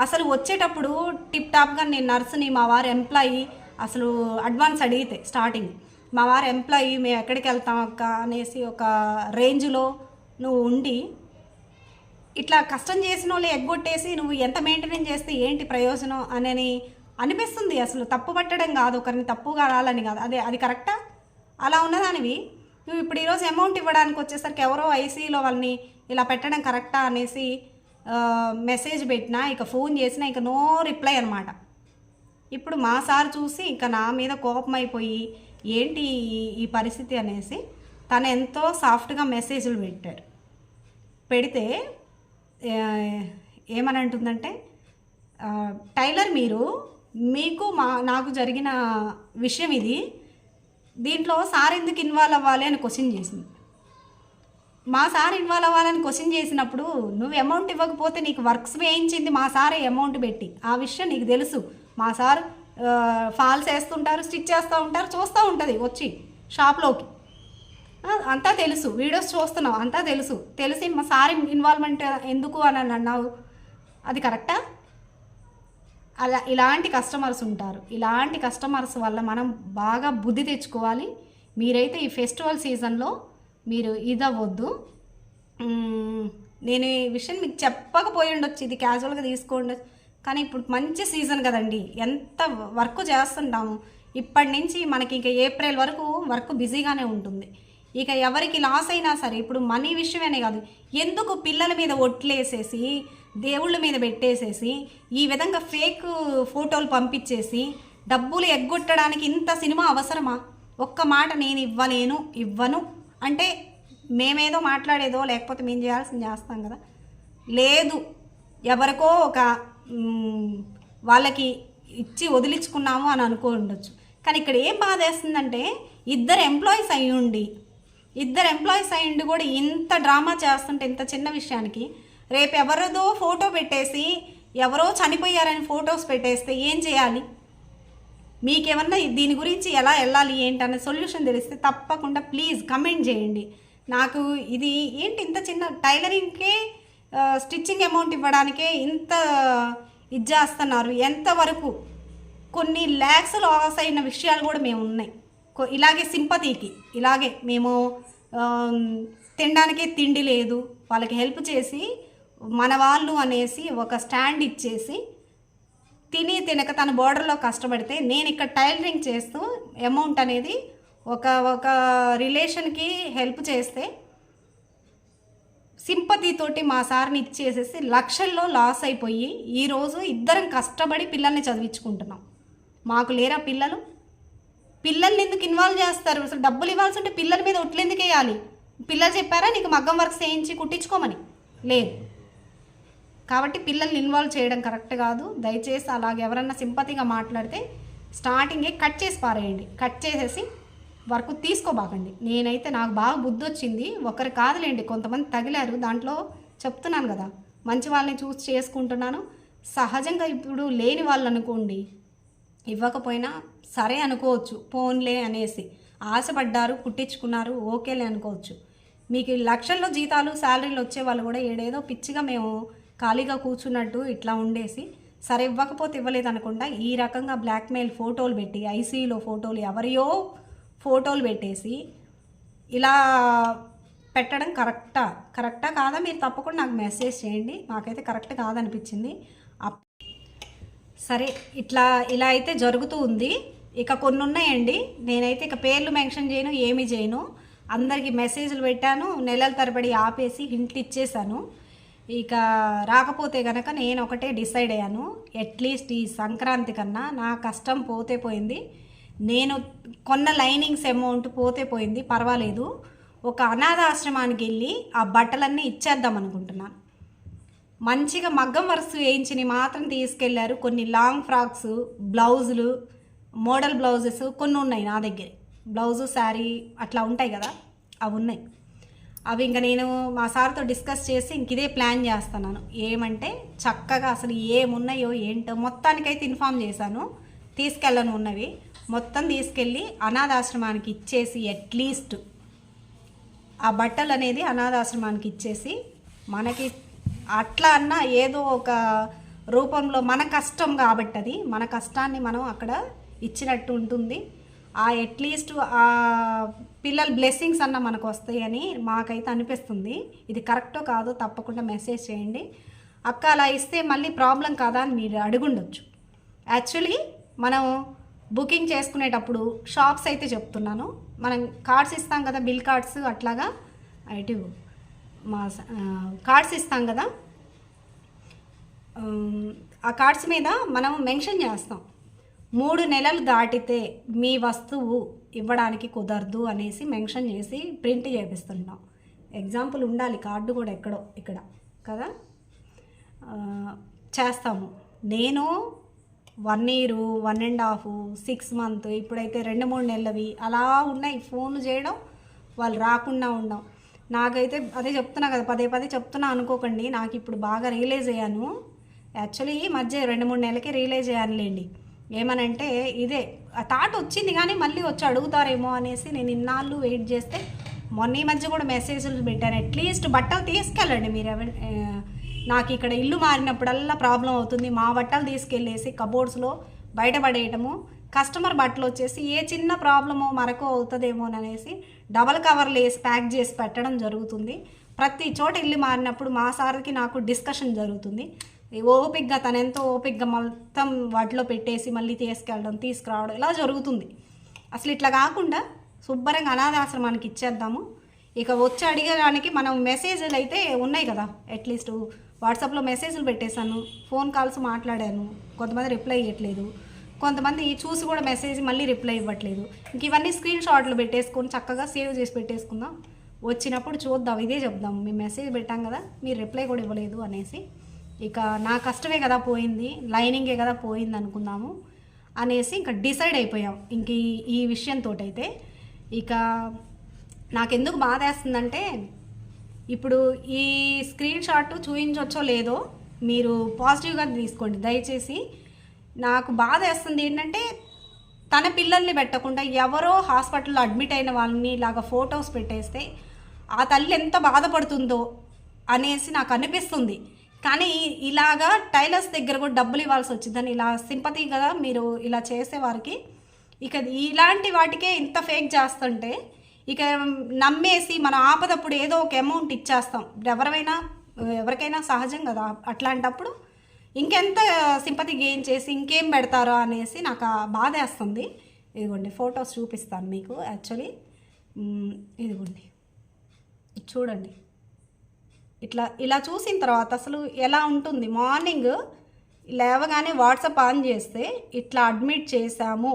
అసలు వచ్చేటప్పుడు టిప్ టాప్గా నేను నర్సుని, మా వారు ఎంప్లాయీ, అసలు అడ్వాన్స్ అడిగితే స్టార్టింగ్ మా వారు ఎంప్లాయీ, మేము ఎక్కడికి వెళ్తాం అక్క అనేసి ఒక రేంజ్లో నువ్వు ఉండి ఇట్లా కష్టం చేసిన వాళ్ళు ఎగ్గొట్టేసి నువ్వు ఎంత మెయింటెనెన్స్ చేస్తే ఏంటి ప్రయోజనం అని అనిపిస్తుంది. అసలు తప్పు పట్టడం కాదు, ఒకరిని తప్పుగా రాలని కాదు, అది కరెక్టా? అలా ఉన్నదానివి నువ్వు ఇప్పుడు ఈరోజు అమౌంట్ ఇవ్వడానికి వచ్చేసరికి ఎవరో ఐసీలో వాళ్ళని ఇలా పెట్టడం కరెక్టా అనేసి మెసేజ్ పెట్టినా, ఇక ఫోన్ చేసినా ఇక నో రిప్లై అనమాట. ఇప్పుడు మా సార్ చూసి ఇక నా మీద కోపం అయిపోయి ఏంటి ఈ పరిస్థితి అనేసి తను ఎంతో సాఫ్ట్గా మెసేజ్లు పెట్టాడు. పెడితే ఏమని అంటుందంటే, టైలర్ మీకు నాకు జరిగిన విషయం ఇది, దీంట్లో సార్ ఎందుకు ఇన్వాల్వ్ అవ్వాలి అని క్వశ్చన్ చేసింది. మా సార్ ఇన్వాల్వ్ అవ్వాలని క్వశ్చన్ చేసినప్పుడు నువ్వు అమౌంట్ ఇవ్వకపోతే నీకు వర్క్స్ వేయించింది మా సారే అమౌంట్ పెట్టి, ఆ విషయం నీకు తెలుసు. మా సార్ ఫాల్స్ వేస్తుంటారు, స్టిచ్ చేస్తూ ఉంటారు, చూస్తూ ఉంటుంది వచ్చి షాప్లోకి, అంతా తెలుసు, వీడియోస్ చూస్తున్నావు, అంతా తెలిసి మా సార్ ఇన్వాల్వ్మెంట్ ఎందుకు అని అన్నావు, అది కరెక్టా? ఇలాంటి కస్టమర్స్ ఉంటారు. ఇలాంటి కస్టమర్స్ వల్ల మనం బాగా బుద్ధి తెచ్చుకోవాలి. మీరైతే ఈ ఫెస్టివల్ సీజన్లో మీరు ఇదవ్వద్దు. నేను ఈ విషయం మీకు చెప్పకపోయి ఉండొచ్చు, ఇది క్యాజువల్గా తీసుకోండి, కానీ ఇప్పుడు మంచి సీజన్ కదండి, ఎంత వర్క్ చేస్తుంటాము. ఇప్పటి నుంచి మనకి ఇంకా ఏప్రిల్ వరకు వర్క్ బిజీగానే ఉంటుంది. ఇక ఎవరికి లాస్ అయినా సరే, ఇప్పుడు మనీ విషయమేనే కాదు, ఎందుకు పిల్లల మీద ఒట్లేసేసి దేవుళ్ళ మీద పెట్టేసేసి ఈ విధంగా ఫేక్ ఫోటోలు పంపించేసి డబ్బులు ఎగ్గొట్టడానికి ఇంత సినిమా అవసరమా? ఒక్క మాట నేను ఇవ్వను అంటే మేమేదో మాట్లాడేదో లేకపోతే మేము చేయాల్సింది చేస్తాం కదా. లేదు, ఎవరికో ఒక వాళ్ళకి ఇచ్చి వదిలించుకున్నాము అని అనుకో ఉండొచ్చు. కానీ ఇక్కడ ఏం బాధ వేస్తుందంటే ఇద్దరు ఎంప్లాయీస్ అయ్యిండి కూడా ఇంత డ్రామా చేస్తుంటే, ఇంత చిన్న విషయానికి రేపు ఎవరిదో ఫోటో పెట్టేసి ఎవరో చనిపోయారని ఫొటోస్ పెట్టేస్తే ఏం చేయాలి? మీకేమన్నా దీని గురించి ఎలా వెళ్ళాలి ఏంటనే సొల్యూషన్ తెలిస్తే తప్పకుండా ప్లీజ్ కమెంట్ చేయండి. నాకు ఇది ఏంటి ఇంత చిన్న టైలరింగ్కే స్టిచ్చింగ్ అమౌంట్ ఇవ్వడానికే ఇంత ఇది చేస్తున్నారు. ఎంతవరకు కొన్ని ల్యాక్స్ లాస్ అయిన విషయాలు కూడా మేము ఉన్నాయి. ఇలాగే సింపతికి ఇలాగే మేము తినడానికే తిండి లేదు, వాళ్ళకి హెల్ప్ చేసి మన వాళ్ళు అనేసి ఒక స్టాండ్ ఇచ్చేసి తినక తన బోర్డర్లో కష్టపడితే నేను ఇక్కడ టైలరింగ్ చేస్తూ అమౌంట్ అనేది ఒక రిలేషన్కి హెల్ప్ చేస్తే సింపతితోటి మా సార్ని ఇచ్చేసేసి లక్షల్లో లాస్ అయిపోయి ఈరోజు ఇద్దరం కష్టపడి పిల్లల్ని చదివించుకుంటున్నాం. మాకు లేరా పిల్లల్ని ఎందుకు ఇన్వాల్వ్ చేస్తారు? అసలు డబ్బులు ఇవ్వాల్సి ఉంటే పిల్లల మీద ఒట్లు ఎందుకు వేయాలి? పిల్లలు చెప్పారా నీకు మగ్గం వర్క్స్ చేయించి కుట్టించుకోమని? లేదు. కాబట్టి పిల్లల్ని ఇన్వాల్వ్ చేయడం కరెక్ట్ కాదు. దయచేసి అలాగే ఎవరన్నా సింపతిగా మాట్లాడితే స్టార్టింగే కట్ చేసి పారేయండి. కట్ చేసేసి వర్క్ తీసుకోబాకండి. నేనైతే నాకు బాగా బుద్ధి వచ్చింది. ఒకరు కాదులేండి, కొంతమంది తగిలారు. దాంట్లో చెప్తున్నాను కదా, మంచి వాళ్ళని చూసి చేసుకుంటున్నాను. సహజంగా ఇప్పుడు లేని వాళ్ళు అనుకోండి, ఇవ్వకపోయినా సరే అనుకోవచ్చు, పోన్లే అనేసి ఆశపడ్డారు, కుట్టించుకున్నారు, ఓకేలే అనుకోవచ్చు. మీకు లక్షల్లో జీతాలు శాలరీలు వచ్చే వాళ్ళు కూడా ఏడేదో పిచ్చిగా మేము ఖాళీగా కూర్చున్నట్టు ఇట్లా ఉండేసి సరే ఇవ్వకపోతే ఇవ్వలేదు అనకుండా ఈ రకంగా బ్లాక్మెయిల్ ఫోటోలు పెట్టి ఐసీలో ఫోటోలు ఎవరియో ఫోటోలు పెట్టేసి ఇలా పెట్టడం కరెక్టా కాదా? మీరు తప్పకుండా నాకు మెసేజ్ చేయండి. నాకైతే కరెక్ట్ కాదనిపించింది. సరే ఇలా అయితే జరుగుతూ ఉంది. ఇక కొన్ని ఉన్నాయండి, నేనైతే ఇక పేర్లు మెన్షన్ చేయను, ఏమీ చేయను. అందరికీ మెసేజ్లు పెట్టాను, నెలల తరబడి ఆపేసి హింట్లు ఇచ్చేసాను. ఇక రాకపోతే కనుక నేను ఒకటే డిసైడ్ అయ్యాను, అట్లీస్ట్ ఈ సంక్రాంతి కన్నా నా కష్టం పోతే పోయింది, నేను కొన్న లైనింగ్స్ అమౌంట్ పోతే పోయింది, పర్వాలేదు, ఒక అనాథాశ్రమానికి వెళ్ళి ఆ బట్టలన్నీ ఇచ్చేద్దాం అనుకుంటున్నాను. మంచిగా మగ్గం వర్క్స్ వేయించి మాత్రం తీసుకెళ్లారు. కొన్ని లాంగ్ ఫ్రాక్స్, బ్లౌజులు, మోడల్ బ్లౌజెస్ కొన్ని ఉన్నాయి నా దగ్గర. బ్లౌజు, శారీ అట్లా ఉంటాయి కదా, అవి ఉన్నాయి. అవి ఇంకా నేను మా సార్తో డిస్కస్ చేసి ఇంక ఇదే ప్లాన్ చేస్తున్నాను. ఏమంటే చక్కగా అసలు ఏమున్నాయో ఏంటో మొత్తానికైతే ఇన్ఫామ్ చేశాను. తీసుకెళ్ళను ఉన్నవి మొత్తం తీసుకెళ్ళి అనాథాశ్రమానికి ఇచ్చేసి అట్లీస్ట్ ఆ బట్టలు అనేది అనాథాశ్రమానికి ఇచ్చేసి మనకి అట్లా అన్న ఏదో ఒక రూపంలో మన కష్టం కాబట్టి అది మన కష్టాన్ని మనం అక్కడ ఇచ్చినట్టు ఉంటుంది. ఆ అట్లీస్ట్ ఆ పిల్లల బ్లెస్సింగ్స్ అన్న మనకు వస్తాయని మాకైతే అనిపిస్తుంది. ఇది కరెక్టో కాదో తప్పకుండా మెసేజ్ చేయండి. అక్క అలా ఇస్తే మళ్ళీ ప్రాబ్లం కాదా అని మీరు అడుగుండొచ్చు. యాక్చువల్లీ మనం బుకింగ్ చేసుకునేటప్పుడు షాప్స్ అయితే చెప్తున్నాను, మనం కార్డ్స్ ఇస్తాం కదా, బిల్ కార్డ్స్ అట్లాగా ఇటు మా కార్డ్స్ ఇస్తాం కదా, ఆ కార్డ్స్ మీద మనం మెన్షన్ చేస్తాం 3 నెలలు దాటితే మీ వస్తువు ఇవ్వడానికి కుదరదు అనేసి మెన్షన్ చేసి ప్రింట్ చేపిస్తుంటాం. ఎగ్జాంపుల్ ఉండాలి, కార్డు కూడా ఎక్కడో ఇక్కడ కదా చేస్తాము. నేను 1 year, 1.5, 6 months, ఇప్పుడైతే 2-3 నెలలవి అలా ఉన్నాయి ఫోన్లు చేయడం, వాళ్ళు రాకుండా ఉండడం. నాకైతే అదే చెప్తున్నా కదా, పదే చెప్తున్నా అనుకోకండి. నాకు ఇప్పుడు బాగా రియలైజ్ అయ్యాను. యాక్చువల్లీ ఈ మధ్య 2-3 నెలలకే రియలైజ్ అయ్యానులేండి. ఏమనంటే ఇదే ఆ థాట్ వచ్చింది, కానీ మళ్ళీ వచ్చి అడుగుతారేమో అనేసి నేను ఇన్నాళ్ళు వెయిట్ చేస్తే మొన్న ఈ మధ్య కూడా మెసేజ్లు పెట్టాను. అట్లీస్ట్ బట్టలు తీసుకెళ్ళండి మీరు. నాకు ఇక్కడ ఇల్లు మారినప్పుడల్లా ప్రాబ్లం అవుతుంది. మా బట్టలు తీసుకెళ్ళేసి కబోర్డ్స్లో బయటపడేయటము, కస్టమర్ బట్టలు వచ్చేసి ఏ చిన్న ప్రాబ్లమో మరకో అవుతుందేమో అనేసి డబల్ కవర్లు వేసి ప్యాక్ చేసి పెట్టడం జరుగుతుంది. ప్రతి చోట ఇల్లు మారినప్పుడు మా సార్కి నాకు డిస్కషన్ జరుగుతుంది. ఓపిక్గా తను ఎంతో ఓపిక్గా మొత్తం వాటిలో పెట్టేసి మళ్ళీ తీసుకురావడం ఇలా జరుగుతుంది. అసలు ఇట్లా కాకుండా శుభ్రంగా అనాథాశ్రమానికి ఇచ్చేద్దాము. ఇక వచ్చి అడిగడానికి మనం మెసేజ్లు అయితే ఉన్నాయి కదా, అట్లీస్ట్ వాట్సాప్లో మెసేజ్లు పెట్టేశాను, ఫోన్ కాల్స్ మాట్లాడాను, కొంతమంది రిప్లై ఇవ్వట్లేదు, కొంతమంది చూసి కూడా మెసేజ్ మళ్ళీ రిప్లై ఇవ్వట్లేదు. ఇంక ఇవన్నీ స్క్రీన్ షాట్లు పెట్టేసుకొని చక్కగా సేవ్ చేసి పెట్టేసుకుందాం, వచ్చినప్పుడు చూద్దాం, ఇదే చెప్దాం, మేము మెసేజ్ పెట్టాం కదా మీరు రిప్లై కూడా ఇవ్వలేదు అనేసి. ఇక నా కష్టమే కదా పోయింది, లైనింగే కదా పోయింది అనుకుందాము అనేసి ఇంకా డిసైడ్ అయిపోయాం ఇంక ఈ విషయంతో. అయితే ఇక నాకెందుకు బాధ వేస్తుందంటే, ఇప్పుడు ఈ స్క్రీన్ షాట్ చూపించవచ్చో లేదో మీరు పాజిటివ్గా తీసుకోండి దయచేసి. నాకు బాధ వేస్తుంది ఏంటంటే, తన పిల్లల్ని పెట్టకుండా ఎవరో హాస్పిటల్లో అడ్మిట్ అయిన వాళ్ళని ఇలాగ ఫొటోస్ పెట్టేస్తే ఆ తల్లి ఎంత బాధపడుతుందో అనేసి నాకు అనిపిస్తుంది. కానీ ఇలాగా టైలర్స్ దగ్గర కూడా డబ్బులు ఇవ్వాల్సి వచ్చిందని ఇలా సింపతి కదా మీరు ఇలా చేసేవారికి. ఇక ఇలాంటి వాటికే ఇంత ఫేక్ చేస్తుంటే ఇక నమ్మేసి మనం ఆపదప్పుడు ఏదో ఒక అమౌంట్ ఇచ్చేస్తాం. ఎవరికైనా సహజం కదా, అట్లాంటప్పుడు ఇంకెంత సింపతి గెయిన్ చేసి ఇంకేం పెడతారో అనేసి నాకు ఆ బాధ వేస్తుంది. ఇదిగోండి ఫొటోస్ చూపిస్తాను మీకు. యాక్చువల్లీ ఇదిగోండి చూడండి, ఇలా చూసిన తర్వాత అసలు ఎలా ఉంటుంది. మార్నింగ్ లేవగానే వాట్సాప్ ఆన్ చేస్తే ఇట్లా అడ్మిట్ చేశాము,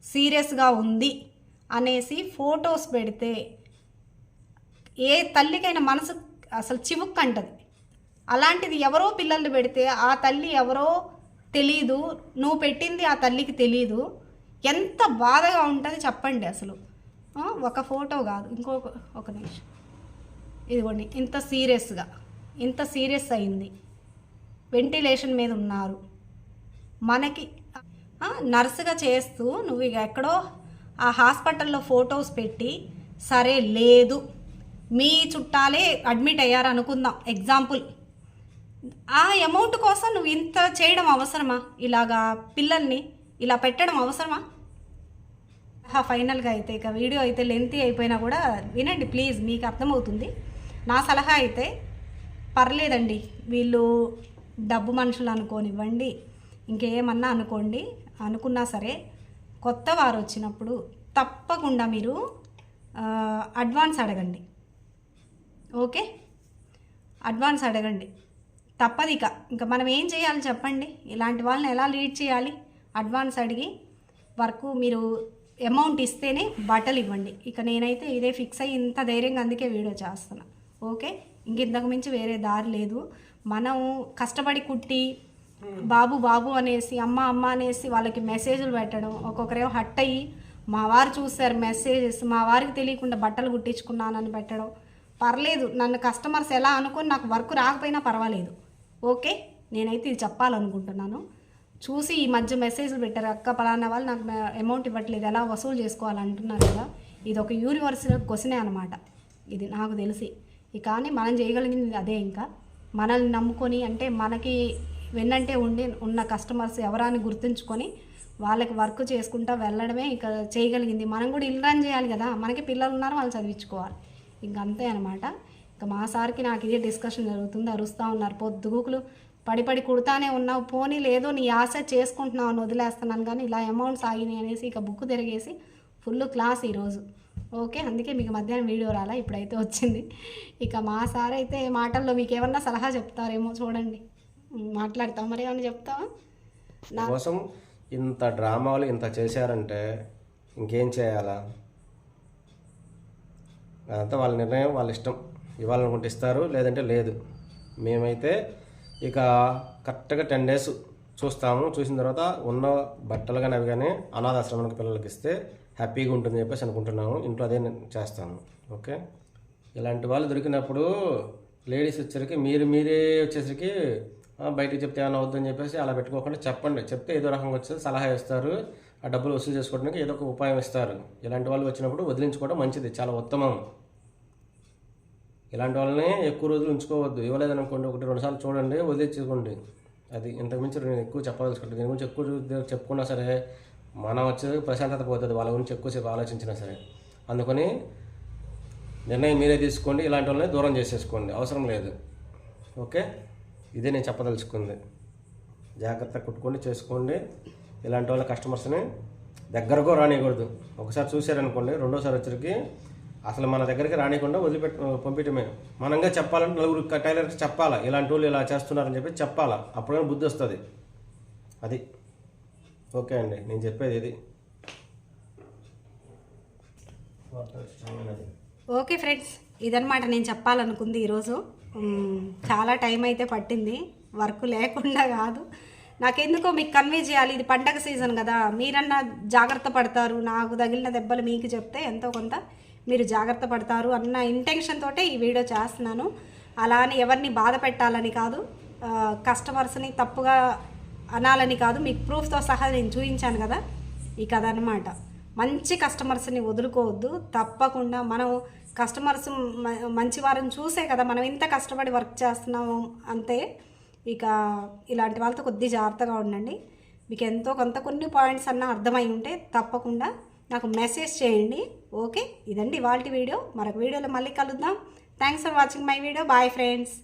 సీరియస్గా ఉంది అనేసి ఫొటోస్ పెడితే ఏ తల్లికైనా మనసు అసలు చివుక్కంటది. అలాంటిది ఎవరో పిల్లలు పెడితే ఆ తల్లి ఎవరో తెలీదు, నువ్వు పెట్టింది ఆ తల్లికి తెలీదు, ఎంత బాధగా ఉంటుంది చెప్పండి. అసలు ఒక ఫోటో కాదు, ఒక నిమిషం, ఇదిగోండి ఇంత సీరియస్ అయింది, వెంటిలేషన్ మీద ఉన్నారు. మనకి నర్సుగా చేస్తూ నువ్వు ఇక ఎక్కడో ఆ హాస్పిటల్లో ఫొటోస్ పెట్టి, సరే లేదు మీ చుట్టాలే అడ్మిట్ అయ్యారు అనుకుందాం ఎగ్జాంపుల్, ఆ అమౌంట్ కోసం నువ్వు ఇంత చేయడం అవసరమా? ఇలాగా పిల్లల్ని ఇలా పెట్టడం అవసరమా? ఫైనల్గా అయితే ఇక వీడియో అయితే లెంతీ అయిపోయినా కూడా వినండి ప్లీజ్, మీకు అర్థమవుతుంది. నా సలహా అయితే పర్లేదండి, వీళ్ళు డబ్బు మనుషులు అనుకోనివ్వండి, ఇంకేమన్నా అనుకున్నా సరే కొత్త వారు వచ్చినప్పుడు తప్పకుండా మీరు అడ్వాన్స్ అడగండి. ఓకే, అడ్వాన్స్ అడగండి, తప్పదు. ఇంకా మనం ఏం చేయాలి చెప్పండి? ఇలాంటి వాళ్ళని ఎలా లీడ్ చేయాలి? అడ్వాన్స్ అడిగి వరకు మీరు అమౌంట్ ఇస్తేనే బట్టలు ఇవ్వండి. ఇక నేనైతే ఇదే ఫిక్స్ అయ్యి ఇంత ధైర్యంగా అందుకే వీడియో చేస్తున్నా. ఓకే, ఇంతకు మించి వేరే దారి లేదు. మనం కష్టపడి కుట్టి బాబు అనేసి అమ్మ అనేసి వాళ్ళకి మెసేజ్లు పెట్టడం, ఒక్కొక్కరేమో హట్ అయ్యి మా వారు చూశారు మెసేజెస్, మా వారికి తెలియకుండా బట్టలు కుట్టించుకున్నానని పెట్టడం. పర్లేదు, నన్ను కస్టమర్స్ ఎలా అనుకొని నాకు వర్క్ రాకపోయినా పర్వాలేదు. ఓకే, నేనైతే ఇది చెప్పాలనుకుంటున్నాను. చూసి ఈ మధ్య మెసేజ్లు పెట్టారు, అక్క పలానా వాళ్ళు నాకు అమౌంట్ ఇవ్వట్లేదు, ఎలా వసూలు చేసుకోవాలంటున్నారు కదా. ఇది ఒక యూనివర్సల్ క్వశ్చనే అనమాట. ఇది నాకు తెలిసి. కానీ మనం చేయగలిగింది అదే. ఇంకా మనల్ని నమ్ముకొని అంటే మనకి వెన్నంటే ఉన్న కస్టమర్స్ ఎవరాని గుర్తుంచుకొని వాళ్ళకి వర్క్ చేసుకుంటా వెళ్ళడమే ఇక చేయగలిగింది. మనం కూడా ఇల్లు రన్ చేయాలి కదా, మనకి పిల్లలు ఉన్నారు, వాళ్ళు చదివించుకోవాలి. ఇంక అంతే అనమాట. ఇక మా సార్కి నాకు ఇదే డిస్కషన్ జరుగుతుంది. అరుస్తూ ఉన్నారు, పొద్దుగుకులు పడి కుడతానే ఉన్నావు, పోనీ లేదో నీ ఆశ చేసుకుంటున్నావు అని వదిలేస్తున్నాను, కానీ ఇలా అమౌంట్స్ ఆగినాయి అనేసి ఇక బుక్ తిరిగేసి ఫుల్ క్లాస్ ఈరోజు. ఓకే, అందుకే మీకు మధ్యాహ్నం వీడియో రాలా, ఇప్పుడైతే వచ్చింది. ఇక మా సార్ అయితే మాటల్లో మీకు ఏమన్నా సలహా చెప్తారేమో చూడండి. మాట్లాడతావు మరి, ఏమన్నా చెప్తావా? నా కోసం ఇంత డ్రామాలు ఇంత చేశారంటే ఇంకేం చేయాలా? అదంతా వాళ్ళ నిర్ణయం, వాళ్ళ ఇష్టం. ఇవ్వాలనుకుంటే ఇస్తారు, లేదంటే లేదు. మేమైతే ఇక కరెక్ట్గా 10 days చూస్తాము. చూసిన తర్వాత ఉన్న బట్టలు కానీ అవి కానీ అనాథాశ్రమానికి పిల్లలకి ఇస్తే హ్యాపీగా ఉంటుందని చెప్పేసి అనుకుంటున్నాము. ఇంట్లో అదే చేస్తాము. ఓకే, ఇలాంటి వాళ్ళు దొరికినప్పుడు లేడీస్ వచ్చేసరికి మీరే వచ్చేసరికి బయటకు చెప్తే ఏమైనా అవుతుందని చెప్పేసి అలా పెట్టుకోకుండా చెప్పండి. చెప్తే ఏదో రకంగా వచ్చేది సలహా ఇస్తారు, ఆ డబ్బులు వసూలు చేసుకోవడానికి ఏదో ఒక ఉపాయం ఇస్తారు. ఇలాంటి వాళ్ళు వచ్చినప్పుడు వదిలించుకోవడం మంచిది, చాలా ఉత్తమం. ఇలాంటి వాళ్ళని ఎక్కువ రోజులు ఉంచుకోవద్దు. ఇవ్వలేదనుకోండి, 1-2 సార్లు చూడండి, వదిలేసుకోండి. అది ఇంతకుమించి నేను ఎక్కువ చెప్పదలుచుకుంటాను. దీని గురించి ఎక్కువ చెప్పుకున్నా సరే మనం వచ్చేది ప్రశాంతత పోతుంది, వాళ్ళ గురించి ఎక్కువసేపు ఆలోచించినా సరే. అందుకని నిర్ణయం మీరే తీసుకోండి, ఇలాంటి వాళ్ళని దూరం చేసేసుకోండి, అవసరం లేదు. ఓకే, ఇదే నేను చెప్పదలుచుకుంది. జాగ్రత్తగా కుట్టుకోండి, చేసుకోండి. ఇలాంటి వాళ్ళ కస్టమర్స్ని దగ్గరకు రానియకూడదు. ఒకసారి చూశారనుకోండి, రెండోసారి వచ్చరికి అసలు మన దగ్గరికి రానియకుండా పంపించడమే. మనంగా చెప్పాలంటే నలుగురు టైలర్కి చెప్పాలా, ఇలాంటి వాళ్ళు ఇలా చేస్తున్నారని చెప్పి చెప్పాలా, అప్పుడైనా బుద్ధి వస్తుంది. అది ఓకే అండి, నేను చెప్పేది ఇది. ఓకే ఫ్రెండ్స్, ఇదనమాట నేను చెప్పాలనుకుంది ఈరోజు. చాలా టైం అయితే పట్టింది, వర్క్ లేకుండా కాదు. నాకెందుకో మీకు కన్వే చేయాలి, ఇది పండగ సీజన్ కదా, మీరన్నా జాగ్రత్త పడతారు, నాకు తగిలిన దెబ్బలు మీకు చెప్తే ఎంతో కొంత మీరు జాగ్రత్త పడతారు అన్న ఇంటెన్షన్ తోటే ఈ వీడియో చేస్తున్నాను. అలా అని ఎవరిని బాధ పెట్టాలని కాదు, కస్టమర్స్ని తప్పుగా అనాలని కాదు, మీకు ప్రూఫ్తో సహా నేను చూపించాను కదా. ఇక అదనమాట, మంచి కస్టమర్స్ని వదులుకోవద్దు. తప్పకుండా మనం కస్టమర్స్ మంచి వారిని చూసే కదా మనం ఇంత కష్టపడి వర్క్ చేస్తున్నాము. అంతే, ఇక ఇలాంటి వాళ్ళతో కొద్దిగా జాగ్రత్తగా ఉండండి. మీకు ఎంతో కొంత కొన్ని పాయింట్స్ అన్నా అర్థమై ఉంటే తప్పకుండా నాకు మెసేజ్ చేయండి. ఓకే, ఇదండి ఇవాల్టి వీడియో. మరొక వీడియోలో మళ్ళీ కలుద్దాం. Thanks for watching my video. Bye friends.